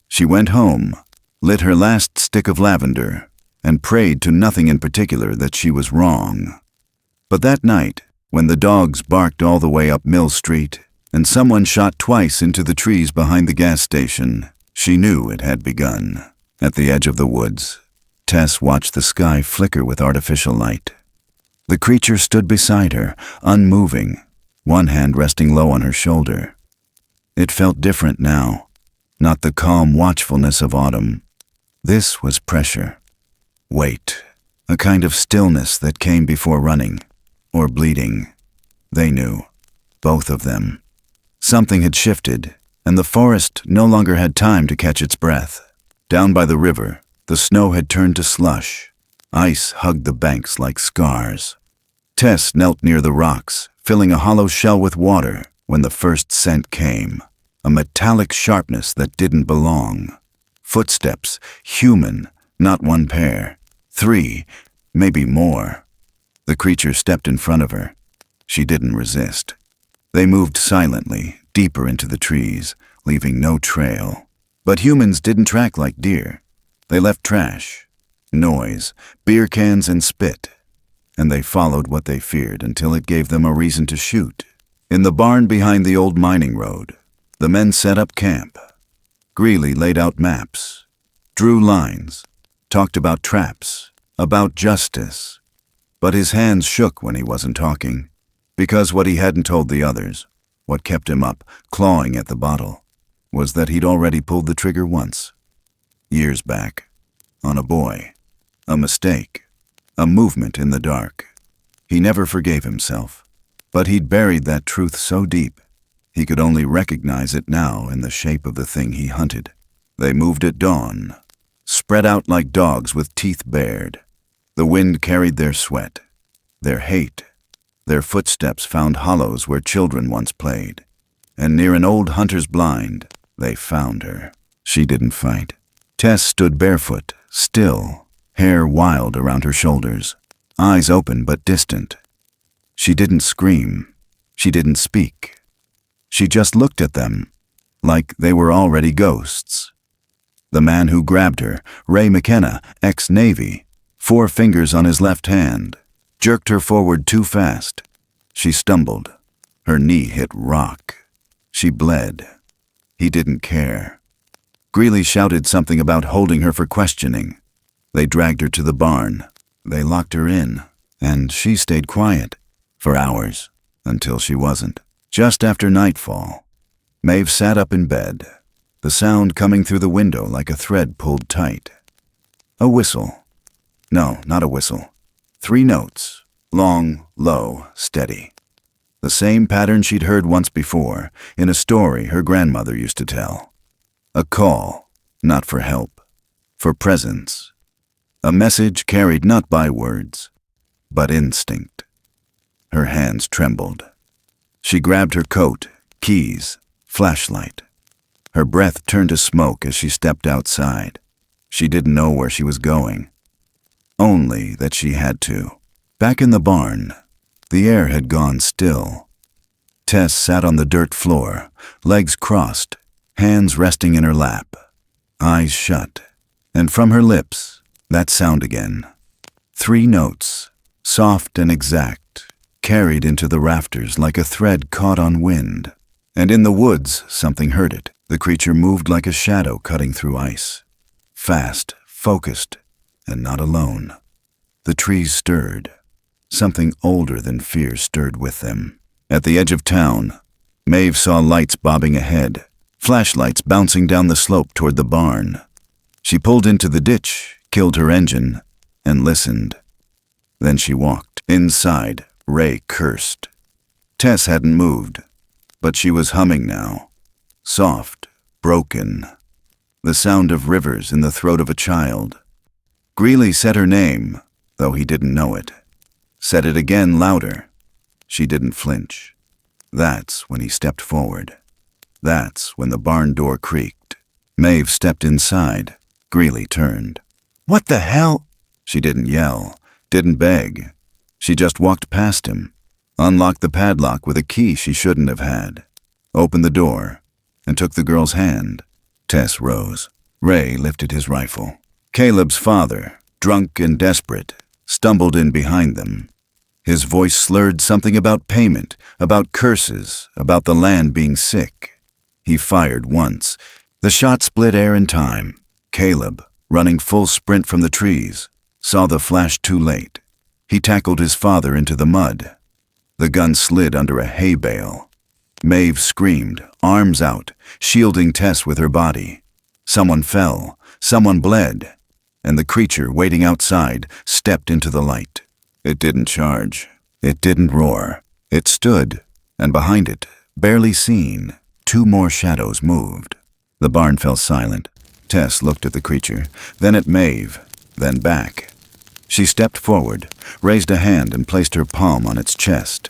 She went home, lit her last stick of lavender, and prayed to nothing in particular that she was wrong. But that night, when the dogs barked all the way up Mill Street, and someone shot twice into the trees behind the gas station, she knew it had begun. At the edge of the woods, Tess watched the sky flicker with artificial light. The creature stood beside her, unmoving, one hand resting low on her shoulder. It felt different now, not the calm watchfulness of autumn. This was pressure. Weight, a kind of stillness that came before running. Or bleeding. They knew. Both of them. Something had shifted, and the forest no longer had time to catch its breath. Down by the river, the snow had turned to slush. Ice hugged the banks like scars. Tess knelt near the rocks, filling a hollow shell with water, when the first scent came. A metallic sharpness that didn't belong. Footsteps, human, not one pair. 3, maybe more. The creature stepped in front of her. She didn't resist. They moved silently, deeper into the trees, leaving no trail. But humans didn't track like deer. They left trash, noise, beer cans and spit. And they followed what they feared until it gave them a reason to shoot. In the barn behind the old mining road, the men set up camp. Greeley laid out maps, drew lines, talked about traps, about justice. But his hands shook when he wasn't talking, because what he hadn't told the others, what kept him up, clawing at the bottle, was that he'd already pulled the trigger once. Years back, on a boy, a mistake, a movement in the dark. He never forgave himself, but he'd buried that truth so deep, he could only recognize it now in the shape of the thing he hunted. They moved at dawn, spread out like dogs with teeth bared. The wind carried their sweat, their hate. Their footsteps found hollows where children once played. And near an old hunter's blind, they found her. She didn't fight. Tess stood barefoot, still, hair wild around her shoulders, eyes open but distant. She didn't scream. She didn't speak. She just looked at them, like they were already ghosts. The man who grabbed her, Ray McKenna, ex-Navy, 4 fingers on his left hand, jerked her forward too fast. She stumbled. Her knee hit rock. She bled. He didn't care. Greeley shouted something about holding her for questioning. They dragged her to the barn. They locked her in, and she stayed quiet for hours, until she wasn't. Just after nightfall, Maeve sat up in bed, the sound coming through the window like a thread pulled tight. A whistle. No, not a whistle. 3 notes, long, low, steady. The same pattern she'd heard once before, in a story her grandmother used to tell. A call, not for help, for presence. A message carried not by words, but instinct. Her hands trembled. She grabbed her coat, keys, flashlight. Her breath turned to smoke as she stepped outside. She didn't know where she was going. Only that she had to. Back in the barn, the air had gone still. Tess sat on the dirt floor, legs crossed, hands resting in her lap, eyes shut, and from her lips, that sound again. 3 notes, soft and exact, carried into the rafters like a thread caught on wind. And in the woods, something heard it. The creature moved like a shadow cutting through ice. Fast, focused, and not alone. The trees stirred. Something older than fear stirred with them. At the edge of town, Maeve saw lights bobbing ahead, flashlights bouncing down the slope toward the barn. She pulled into the ditch, killed her engine, and listened. Then she walked. Inside, Ray cursed. Tess hadn't moved, but she was humming now. Soft, broken. The sound of rivers in the throat of a child. Greeley said her name, though he didn't know it. Said it again louder. She didn't flinch. That's when he stepped forward. That's when the barn door creaked. Maeve stepped inside. Greeley turned. "What the hell?" She didn't yell, didn't beg. She just walked past him, unlocked the padlock with a key she shouldn't have had, opened the door, and took the girl's hand. Tess rose. Ray lifted his rifle. Caleb's father, drunk and desperate, stumbled in behind them. His voice slurred something about payment, about curses, about the land being sick. He fired once. The shot split air and time. Caleb, running full sprint from the trees, saw the flash too late. He tackled his father into the mud. The gun slid under a hay bale. Maeve screamed, arms out, shielding Tess with her body. Someone fell, someone bled, and the creature waiting outside stepped into the light. It didn't charge. It didn't roar. It stood, and behind it, barely seen, 2 more shadows moved. The barn fell silent. Tess looked at the creature, then at Maeve, then back. She stepped forward, raised a hand and placed her palm on its chest.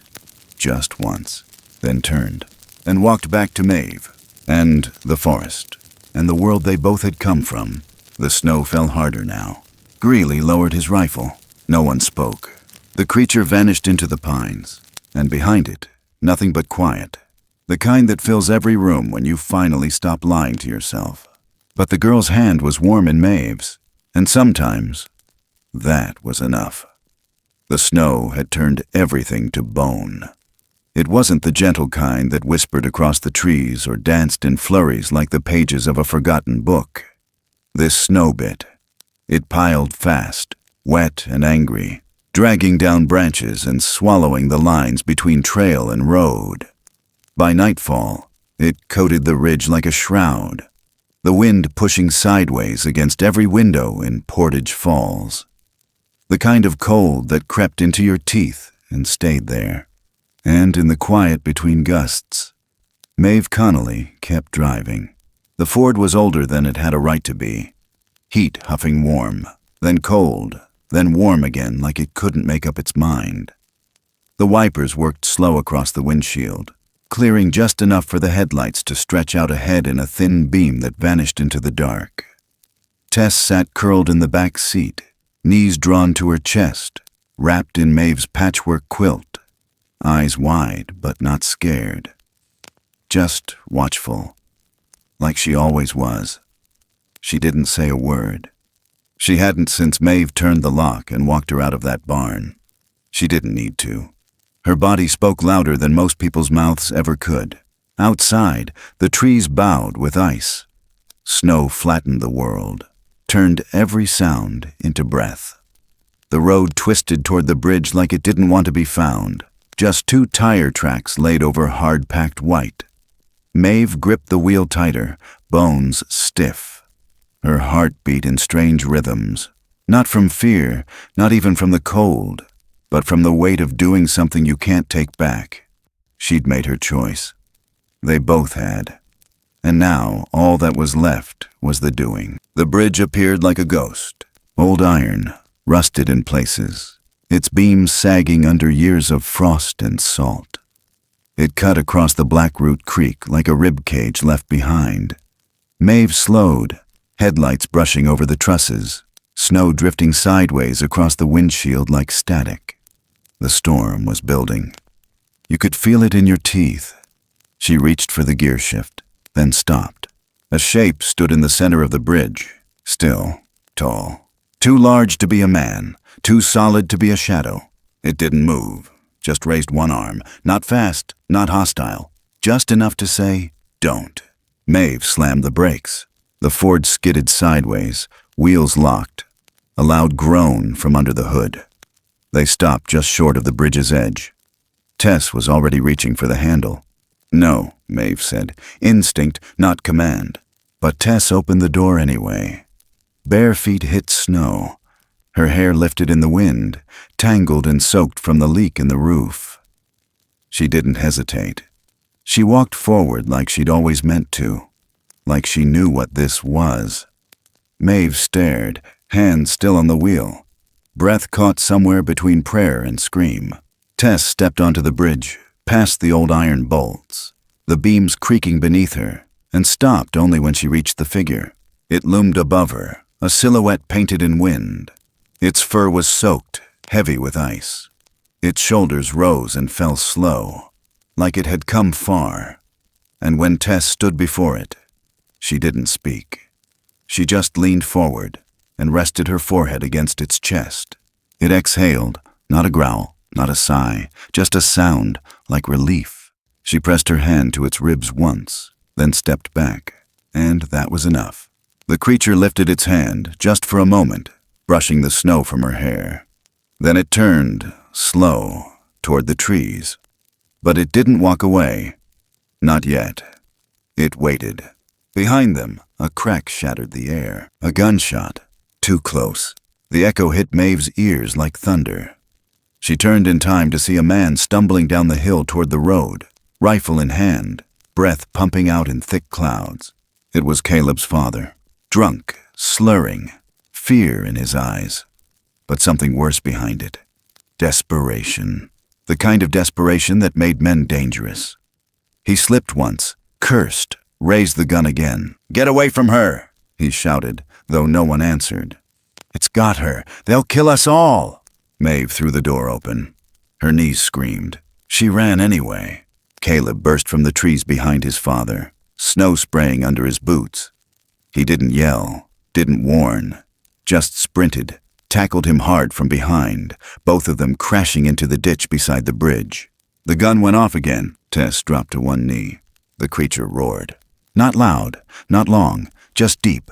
Just once, then turned, and walked back to Maeve, and the forest, and the world they both had come from. The snow fell harder now. Greeley lowered his rifle. No one spoke. The creature vanished into the pines, and behind it, nothing but quiet. The kind that fills every room when you finally stop lying to yourself. But the girl's hand was warm in Maeve's, and sometimes that was enough. The snow had turned everything to bone. It wasn't the gentle kind that whispered across the trees or danced in flurries like the pages of a forgotten book. This snow bit. It piled fast, wet and angry, dragging down branches and swallowing the lines between trail and road. By nightfall, it coated the ridge like a shroud, the wind pushing sideways against every window in Portage Falls. The kind of cold that crept into your teeth and stayed there. And in the quiet between gusts, Maeve Connolly kept driving. The Ford was older than it had a right to be. Heat huffing warm, then cold, then warm again like it couldn't make up its mind. The wipers worked slow across the windshield, clearing just enough for the headlights to stretch out ahead in a thin beam that vanished into the dark. Tess sat curled in the back seat, knees drawn to her chest, wrapped in Maeve's patchwork quilt, eyes wide but not scared. Just watchful, like she always was. She didn't say a word. She hadn't since Maeve turned the lock and walked her out of that barn. She didn't need to. Her body spoke louder than most people's mouths ever could. Outside, the trees bowed with ice. Snow flattened the world, turned every sound into breath. The road twisted toward the bridge like it didn't want to be found. Just 2 tire tracks laid over hard-packed white. Maeve gripped the wheel tighter, bones stiff. Her heart beat in strange rhythms, not from fear, not even from the cold, but from the weight of doing something you can't take back. She'd made her choice. They both had. And now all that was left was the doing. The bridge appeared like a ghost, old iron, rusted in places, its beams sagging under years of frost and salt. It cut across the Blackroot Creek like a rib cage left behind. Maeve slowed, headlights brushing over the trusses, snow drifting sideways across the windshield like static. The storm was building. You could feel it in your teeth. She reached for the gear shift, then stopped. A shape stood in the center of the bridge, still, tall, too large to be a man, too solid to be a shadow. It didn't move, just raised one arm, not fast, not hostile, just enough to say, don't. Maeve slammed the brakes. The Ford skidded sideways, wheels locked. A loud groan from under the hood. They stopped just short of the bridge's edge. Tess was already reaching for the handle. No, Maeve said. Instinct, not command. But Tess opened the door anyway. Bare feet hit snow. Her hair lifted in the wind, tangled and soaked from the leak in the roof. She didn't hesitate. She walked forward like she'd always meant to, like she knew what this was. Maeve stared, hands still on the wheel. Breath caught somewhere between prayer and scream. Tess stepped onto the bridge, past the old iron bolts, the beams creaking beneath her, and stopped only when she reached the figure. It loomed above her, a silhouette painted in wind. Its fur was soaked, heavy with ice. Its shoulders rose and fell slow, like it had come far. And when Tess stood before it, she didn't speak. She just leaned forward and rested her forehead against its chest. It exhaled, not a growl, not a sigh, just a sound like relief. She pressed her hand to its ribs once, then stepped back, and that was enough. The creature lifted its hand just for a moment, brushing the snow from her hair. Then it turned, slow, toward the trees. But it didn't walk away. Not yet. It waited. Behind them, a crack shattered the air. A gunshot. Too close. The echo hit Maeve's ears like thunder. She turned in time to see a man stumbling down the hill toward the road, rifle in hand. breath pumping out in thick clouds. It was Caleb's father, drunk, slurring, fear in his eyes. But something worse behind it. Desperation. The kind of desperation that made men dangerous. He slipped once, cursed, raised the gun again. "Get away from her!" he shouted, though no one answered. "It's got her! They'll kill us all!" Maeve threw the door open. Her knees screamed. She ran anyway. Caleb burst from the trees behind his father, snow spraying under his boots. He didn't yell, didn't warn, just sprinted, tackled him hard from behind, both of them crashing into the ditch beside the bridge. The gun went off again. Tess dropped to one knee. The creature roared. Not loud, not long, just deep.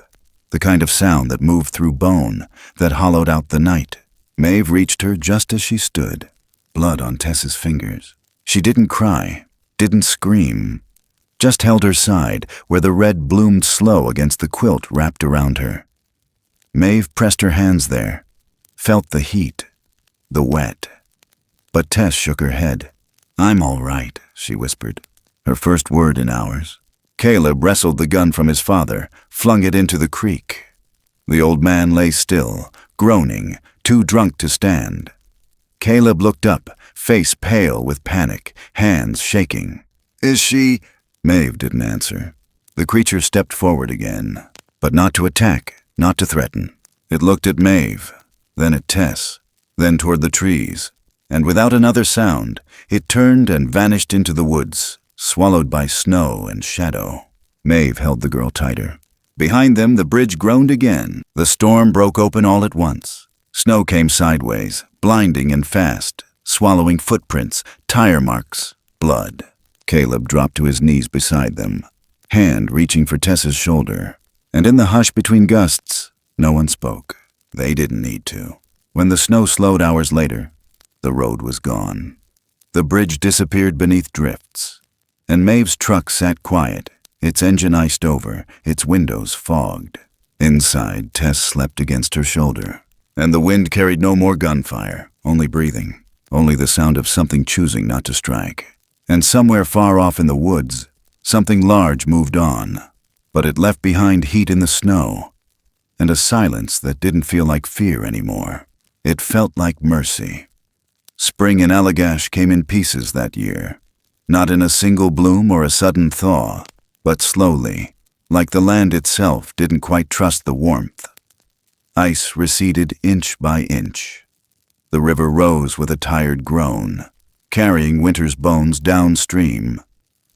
The kind of sound that moved through bone, that hollowed out the night. Maeve reached her just as she stood, blood on Tess's fingers. She didn't cry, didn't scream, just held her side where the red bloomed slow against the quilt wrapped around her. Maeve pressed her hands there, felt the heat, the wet. But Tess shook her head. "I'm all right," she whispered, her first word in hours. Caleb wrestled the gun from his father, flung it into the creek. The old man lay still, groaning, too drunk to stand. Caleb looked up, face pale with panic, hands shaking. "Is she—" Maeve didn't answer. The creature stepped forward again, but not to attack, not to threaten. It looked at Maeve, then at Tess, then toward the trees, and without another sound, it turned and vanished into the woods, swallowed by snow and shadow. Maeve held the girl tighter. Behind them, the bridge groaned again. The storm broke open all at once. Snow came sideways, blinding and fast, swallowing footprints, tire marks, blood. Caleb dropped to his knees beside them, hand reaching for Tess's shoulder. And in the hush between gusts, no one spoke. They didn't need to. When the snow slowed hours later, the road was gone. The bridge disappeared beneath drifts, and Maeve's truck sat quiet, its engine iced over, its windows fogged. Inside, Tess slept against her shoulder, and the wind carried no more gunfire, only breathing, only the sound of something choosing not to strike. And somewhere far off in the woods, something large moved on, but it left behind heat in the snow, and a silence that didn't feel like fear anymore. It felt like mercy. Spring in Allagash came in pieces that year, not in a single bloom or a sudden thaw, but slowly, like the land itself didn't quite trust the warmth. Ice receded inch by inch. The river rose with a tired groan, carrying winter's bones downstream.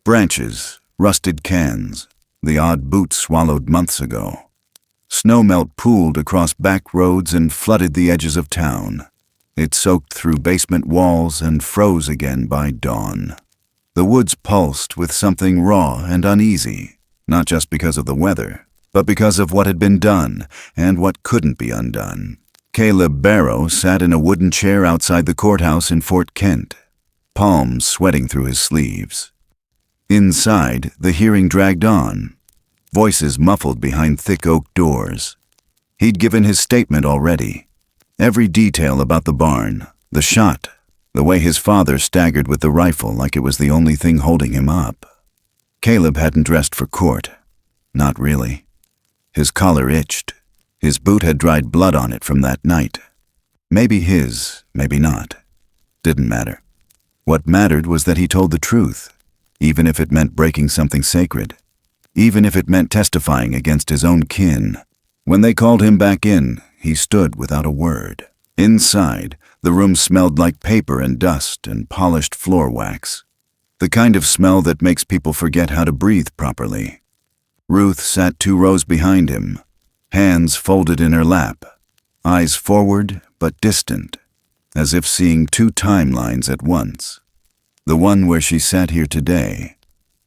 Branches, rusted cans, the odd boots swallowed months ago. Snowmelt pooled across back roads and flooded the edges of town. It soaked through basement walls and froze again by dawn. The woods pulsed with something raw and uneasy, not just because of the weather, but because of what had been done and what couldn't be undone. Caleb Barrow sat in a wooden chair outside the courthouse in Fort Kent, palms sweating through his sleeves. Inside, the hearing dragged on, voices muffled behind thick oak doors. He'd given his statement already. Every detail about the barn, the shot, the way his father staggered with the rifle like it was the only thing holding him up. Caleb hadn't dressed for court. Not really. His collar itched. His boot had dried blood on it from that night. Maybe his, maybe not. Didn't matter. What mattered was that he told the truth, even if it meant breaking something sacred, even if it meant testifying against his own kin. When they called him back in, he stood without a word. Inside, the room smelled like paper and dust and polished floor wax, the kind of smell that makes people forget how to breathe properly. Ruth sat 2 rows behind him, hands folded in her lap, eyes forward but distant, as if seeing 2 timelines at once. The one where she sat here today,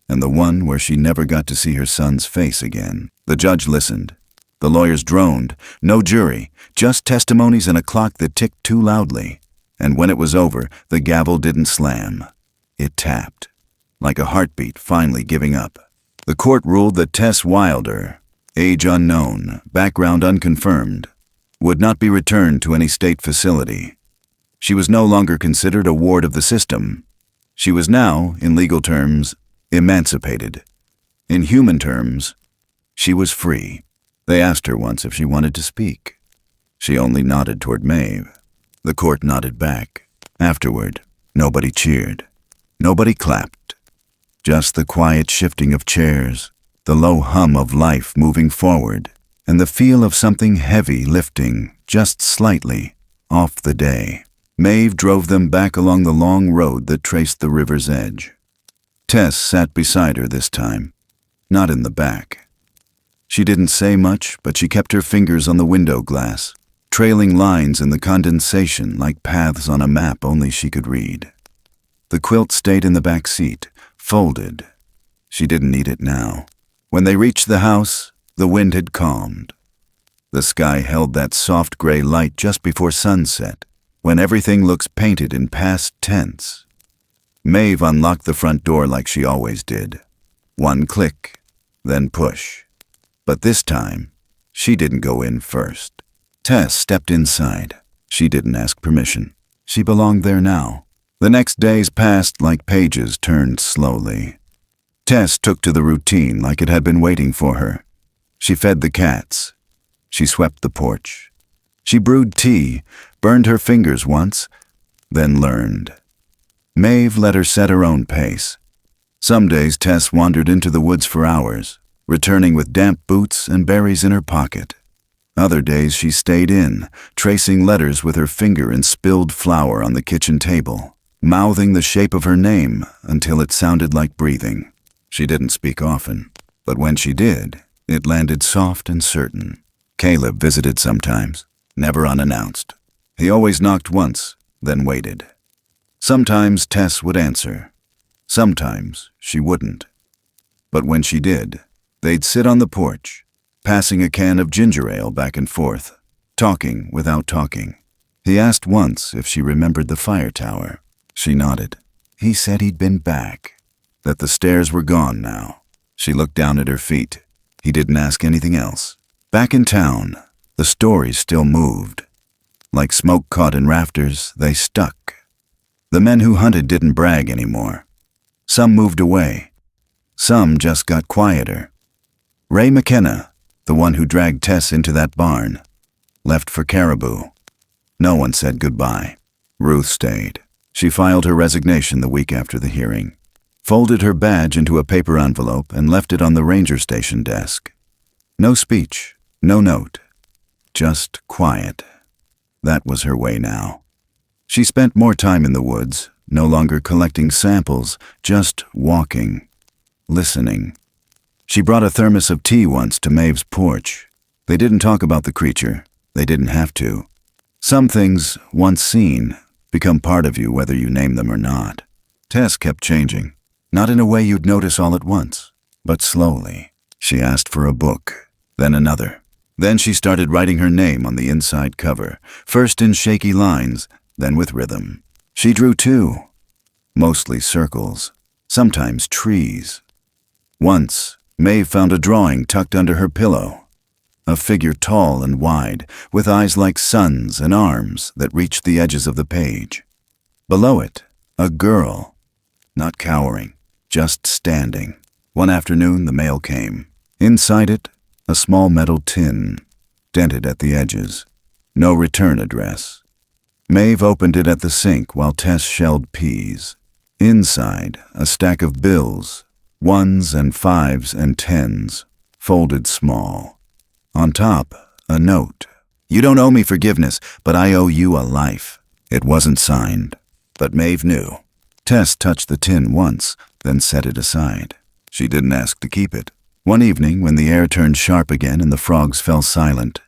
and the one where she never got to see her son's face again. The judge listened. The lawyers droned. No jury, just testimonies and a clock that ticked too loudly. And when it was over, the gavel didn't slam. It tapped, like a heartbeat finally giving up. The court ruled that Tess Wilder, age unknown, background unconfirmed, would not be returned to any state facility. She was no longer considered a ward of the system. She was now, in legal terms, emancipated. In human terms, she was free. They asked her once if she wanted to speak. She only nodded toward Maeve. The court nodded back. Afterward, nobody cheered. Nobody clapped. Just the quiet shifting of chairs, the low hum of life moving forward, and the feel of something heavy lifting, just slightly, off the day. Maeve drove them back along the long road that traced the river's edge. Tess sat beside her this time, not in the back. She didn't say much, but she kept her fingers on the window glass, trailing lines in the condensation like paths on a map only she could read. The quilt stayed in the back seat, folded. She didn't need it now. When they reached the house, the wind had calmed. The sky held that soft gray light just before sunset, when everything looks painted in past tense. Maeve unlocked the front door like she always did. One click, then push. But this time, she didn't go in first. Tess stepped inside. She didn't ask permission. She belonged there now. The next days passed like pages turned slowly. Tess took to the routine like it had been waiting for her. She fed the cats. She swept the porch. She brewed tea, burned her fingers once, then learned. Maeve let her set her own pace. Some days Tess wandered into the woods for hours, returning with damp boots and berries in her pocket. Other days she stayed in, tracing letters with her finger in spilled flour on the kitchen table, mouthing the shape of her name until it sounded like breathing. She didn't speak often, but when she did, it landed soft and certain. Caleb visited sometimes, never unannounced. He always knocked once, then waited. Sometimes Tess would answer. Sometimes she wouldn't. But when she did, they'd sit on the porch, passing a can of ginger ale back and forth, talking without talking. He asked once if she remembered the fire tower. She nodded. He said he'd been back, that the stairs were gone now. She looked down at her feet. He didn't ask anything else. Back in town, the stories still moved. Like smoke caught in rafters, they stuck. The men who hunted didn't brag anymore. Some moved away. Some just got quieter. Ray McKenna, the one who dragged Tess into that barn, left for Caribou. No one said goodbye. Ruth stayed. She filed her resignation the week after the hearing, folded her badge into a paper envelope and left it on the ranger station desk. No speech, no note, just quiet. That was her way now. She spent more time in the woods, no longer collecting samples, just walking, listening. She brought a thermos of tea once to Maeve's porch. They didn't talk about the creature. They didn't have to. Some things, once seen, become part of you whether you name them or not. Tess kept changing, not in a way you'd notice all at once, but slowly. She asked for a book, then another. Then she started writing her name on the inside cover, first in shaky lines, then with rhythm. She drew too, mostly circles, sometimes trees. Once, Maeve found a drawing tucked under her pillow. A figure tall and wide, with eyes like suns and arms that reached the edges of the page. Below it, a girl, not cowering, just standing. One afternoon, the mail came. Inside it, a small metal tin, dented at the edges. No return address. Maeve opened it at the sink while Tess shelled peas. Inside, a stack of bills, 1s and 5s and 10s, folded small. On top, a note. You don't owe me forgiveness, but I owe you a life. It wasn't signed, but Maeve knew. Tess touched the tin once, then set it aside. She didn't ask to keep it. One evening, when the air turned sharp again and the frogs fell silent,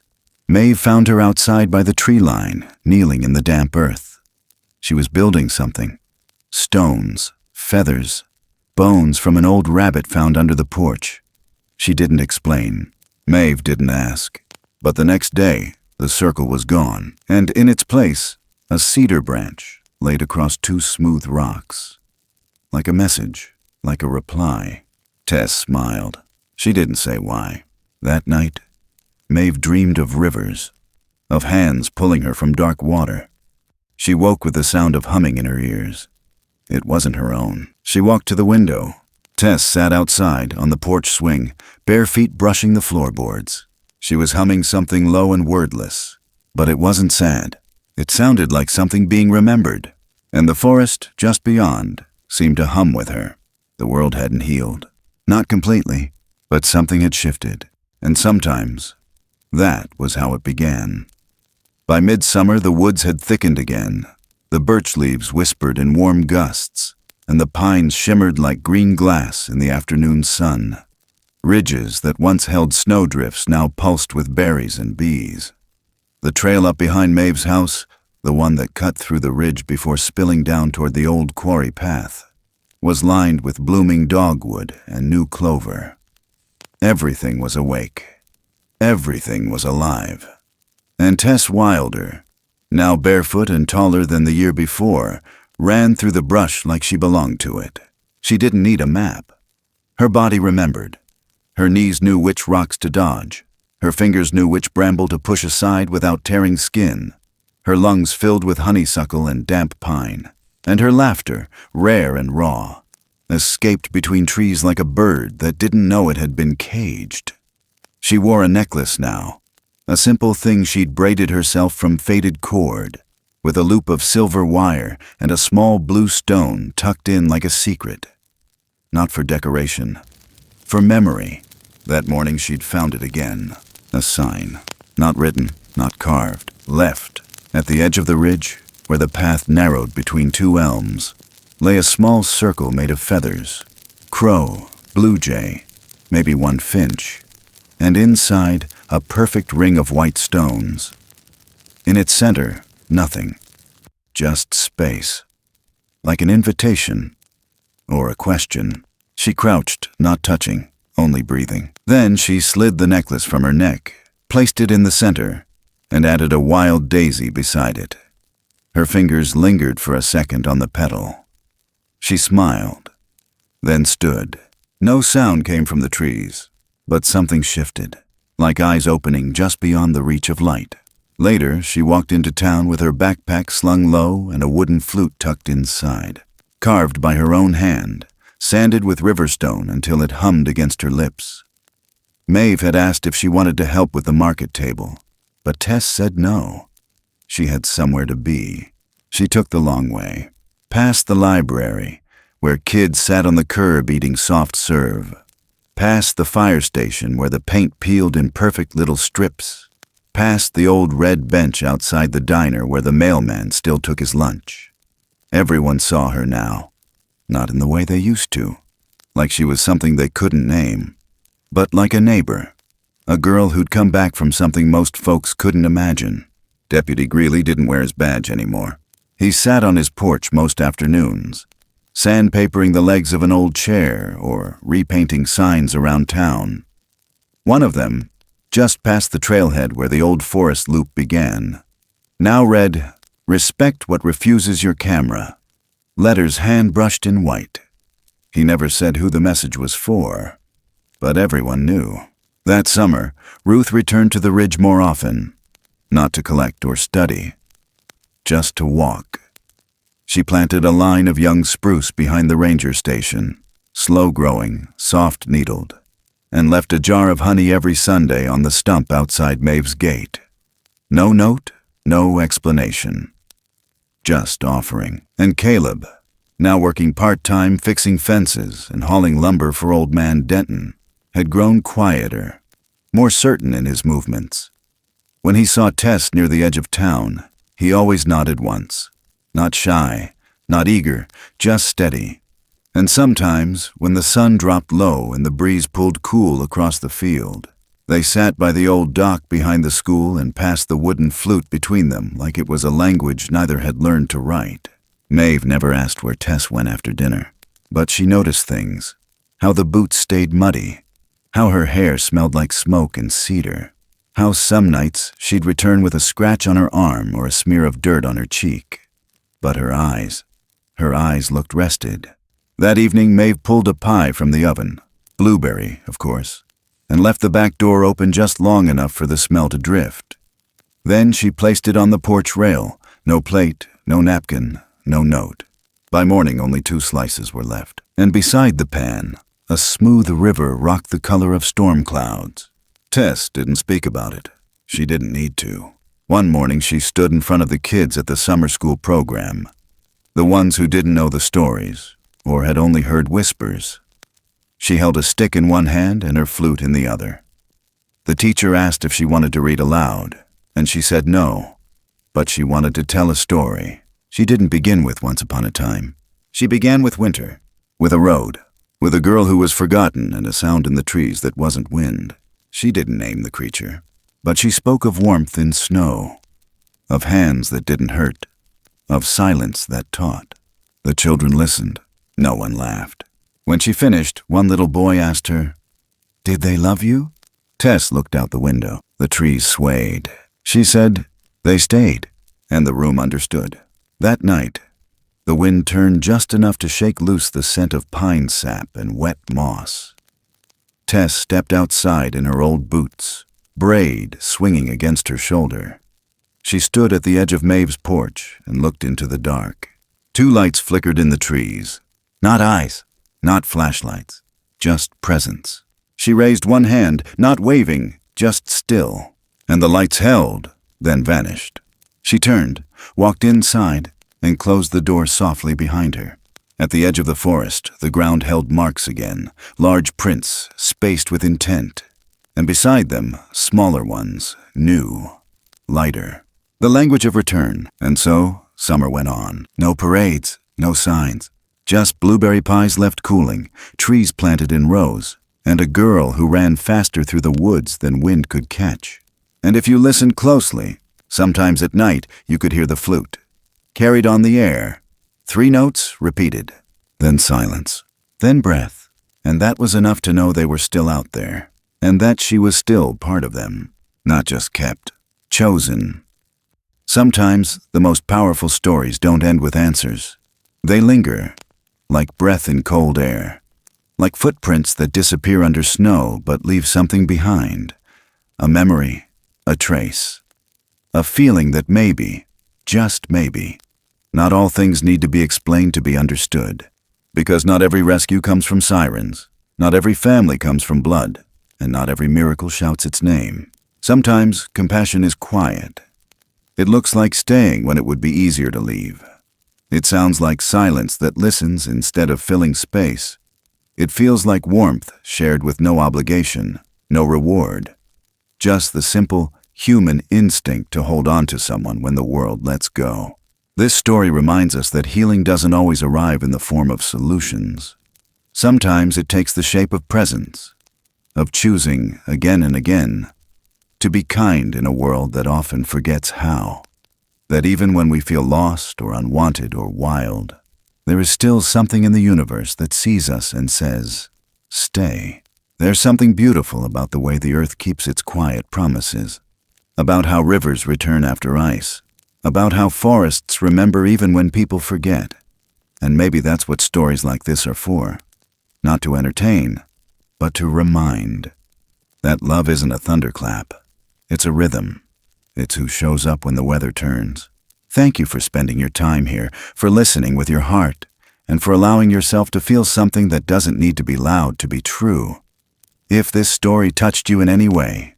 Maeve found her outside by the tree line, kneeling in the damp earth. She was building something. Stones, feathers, bones from an old rabbit found under the porch. She didn't explain. Maeve didn't ask. But the next day, the circle was gone, and in its place, a cedar branch laid across 2 smooth rocks. Like a message, like a reply. Tess smiled. She didn't say why. That night, Maeve dreamed of rivers, of hands pulling her from dark water. She woke with the sound of humming in her ears. It wasn't her own. She walked to the window, Tess sat outside on the porch swing, bare feet brushing the floorboards. She was humming something low and wordless, but it wasn't sad. It sounded like something being remembered, and the forest just beyond seemed to hum with her. The world hadn't healed. Not completely, but something had shifted, and sometimes that was how it began. By midsummer, the woods had thickened again. The birch leaves whispered in warm gusts, and the pines shimmered like green glass in the afternoon sun. Ridges that once held snowdrifts now pulsed with berries and bees. The trail up behind Maeve's house, the one that cut through the ridge before spilling down toward the old quarry path, was lined with blooming dogwood and new clover. Everything was awake. Everything was alive. And Tess Wilder, now barefoot and taller than the year before, ran through the brush like she belonged to it. She didn't need a map. Her body remembered. Her knees knew which rocks to dodge. Her fingers knew which bramble to push aside without tearing skin. Her lungs filled with honeysuckle and damp pine. And her laughter, rare and raw, escaped between trees like a bird that didn't know it had been caged. She wore a necklace now, a simple thing she'd braided herself from faded cord, with a loop of silver wire and a small blue stone tucked in like a secret. Not for decoration, for memory. That morning she'd found it again. A sign, not written, not carved, left. At the edge of the ridge, where the path narrowed between two elms, lay a small circle made of feathers. Crow, blue jay, maybe one finch, and inside a perfect ring of white stones. In its center, nothing, just space, like an invitation or a question. She crouched, not touching, only breathing. Then she slid the necklace from her neck, placed it in the center, and added a wild daisy beside it. Her fingers lingered for a second on the petal. She smiled, then stood. No sound came from the trees, but something shifted, like eyes opening just beyond the reach of light. Later, she walked into town with her backpack slung low and a wooden flute tucked inside, carved by her own hand, sanded with riverstone until it hummed against her lips. Maeve had asked if she wanted to help with the market table, but Tess said no. She had somewhere to be. She took the long way, past the library, where kids sat on the curb eating soft serve, past the fire station where the paint peeled in perfect little strips, past the old red bench outside the diner where the mailman still took his lunch. Everyone saw her now, not in the way they used to, like she was something they couldn't name, but like a neighbor, a girl who'd come back from something most folks couldn't imagine. Deputy Greeley didn't wear his badge anymore. He sat on his porch most afternoons, sandpapering the legs of an old chair or repainting signs around town. One of them, just past the trailhead where the old forest loop began, now read, "Respect what refuses your camera." Letters hand-brushed in white. He never said who the message was for, but everyone knew. That summer, Ruth returned to the ridge more often, not to collect or study, just to walk. She planted a line of young spruce behind the ranger station, slow-growing, soft-needled, and left a jar of honey every Sunday on the stump outside Maeve's gate. No note, no explanation. Just offering. And Caleb, now working part-time fixing fences and hauling lumber for old man Denton, had grown quieter, more certain in his movements. When he saw Tess near the edge of town, he always nodded once. Not shy, not eager, just steady. And sometimes, when the sun dropped low and the breeze pulled cool across the field, they sat by the old dock behind the school and passed the wooden flute between them like it was a language neither had learned to write. Maeve never asked where Tess went after dinner, but she noticed things. How the boots stayed muddy, how her hair smelled like smoke and cedar, how some nights she'd return with a scratch on her arm or a smear of dirt on her cheek. But her eyes looked rested. That evening, Maeve pulled a pie from the oven, blueberry, of course, and left the back door open just long enough for the smell to drift. Then she placed it on the porch rail. No plate, no napkin, no note. By morning, only 2 slices were left. And beside the pan, a smooth river rocked the color of storm clouds. Tess didn't speak about it. She didn't need to. One morning she stood in front of the kids at the summer school program, the ones who didn't know the stories or had only heard whispers. She held a stick in one hand and her flute in the other. The teacher asked if she wanted to read aloud, and she said no, but she wanted to tell a story. She didn't begin with Once Upon a Time. She began with winter, with a road, with a girl who was forgotten and a sound in the trees that wasn't wind. She didn't name the creature, but she spoke of warmth in snow, of hands that didn't hurt, of silence that taught. The children listened. No one laughed. When she finished, one little boy asked her, "Did they love you?" Tess looked out the window. The trees swayed. She said, "They stayed," and the room understood. That night, the wind turned just enough to shake loose the scent of pine sap and wet moss. Tess stepped outside in her old boots, braid swinging against her shoulder. She stood at the edge of Maeve's porch and looked into the dark. 2 lights flickered in the trees. Not eyes, not flashlights, just presence. She raised one hand, not waving, just still, and the lights held, then vanished. She turned, walked inside, and closed the door softly behind her. At the edge of the forest, the ground held marks again, large prints, spaced with intent, and beside them, smaller ones, new, lighter. The language of return, and so summer went on. No parades, no signs, just blueberry pies left cooling, trees planted in rows, and a girl who ran faster through the woods than wind could catch. And if you listened closely, sometimes at night you could hear the flute, carried on the air. 3 notes repeated, then silence, then breath, and that was enough to know they were still out there, and that she was still part of them, not just kept, chosen. Sometimes the most powerful stories don't end with answers. They linger, like breath in cold air, like footprints that disappear under snow but leave something behind, a memory, a trace, a feeling that maybe, just maybe, not all things need to be explained to be understood, because not every rescue comes from sirens, not every family comes from blood, and not every miracle shouts its name. Sometimes compassion is quiet. It looks like staying when it would be easier to leave. It sounds like silence that listens instead of filling space. It feels like warmth shared with no obligation, no reward, just the simple human instinct to hold on to someone when the world lets go. This story reminds us that healing doesn't always arrive in the form of solutions. Sometimes it takes the shape of presence, of choosing again and again to be kind in a world that often forgets how. That even when we feel lost or unwanted or wild, there is still something in the universe that sees us and says, "Stay." There's something beautiful about the way the earth keeps its quiet promises, about how rivers return after ice, about how forests remember even when people forget. And maybe that's what stories like this are for. Not to entertain, but to remind that love isn't a thunderclap. It's a rhythm. It's who shows up when the weather turns. Thank you for spending your time here, for listening with your heart, and for allowing yourself to feel something that doesn't need to be loud to be true. If this story touched you in any way,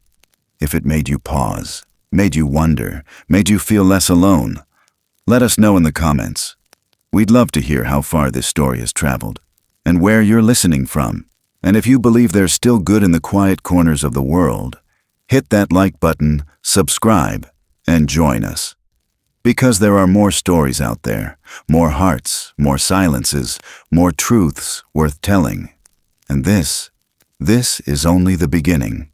if it made you pause, made you wonder, made you feel less alone, let us know in the comments. We'd love to hear how far this story has traveled, and where you're listening from. And if you believe there's still good in the quiet corners of the world, hit that like button, subscribe, and join us. Because there are more stories out there, more hearts, more silences, more truths worth telling. And this is only the beginning.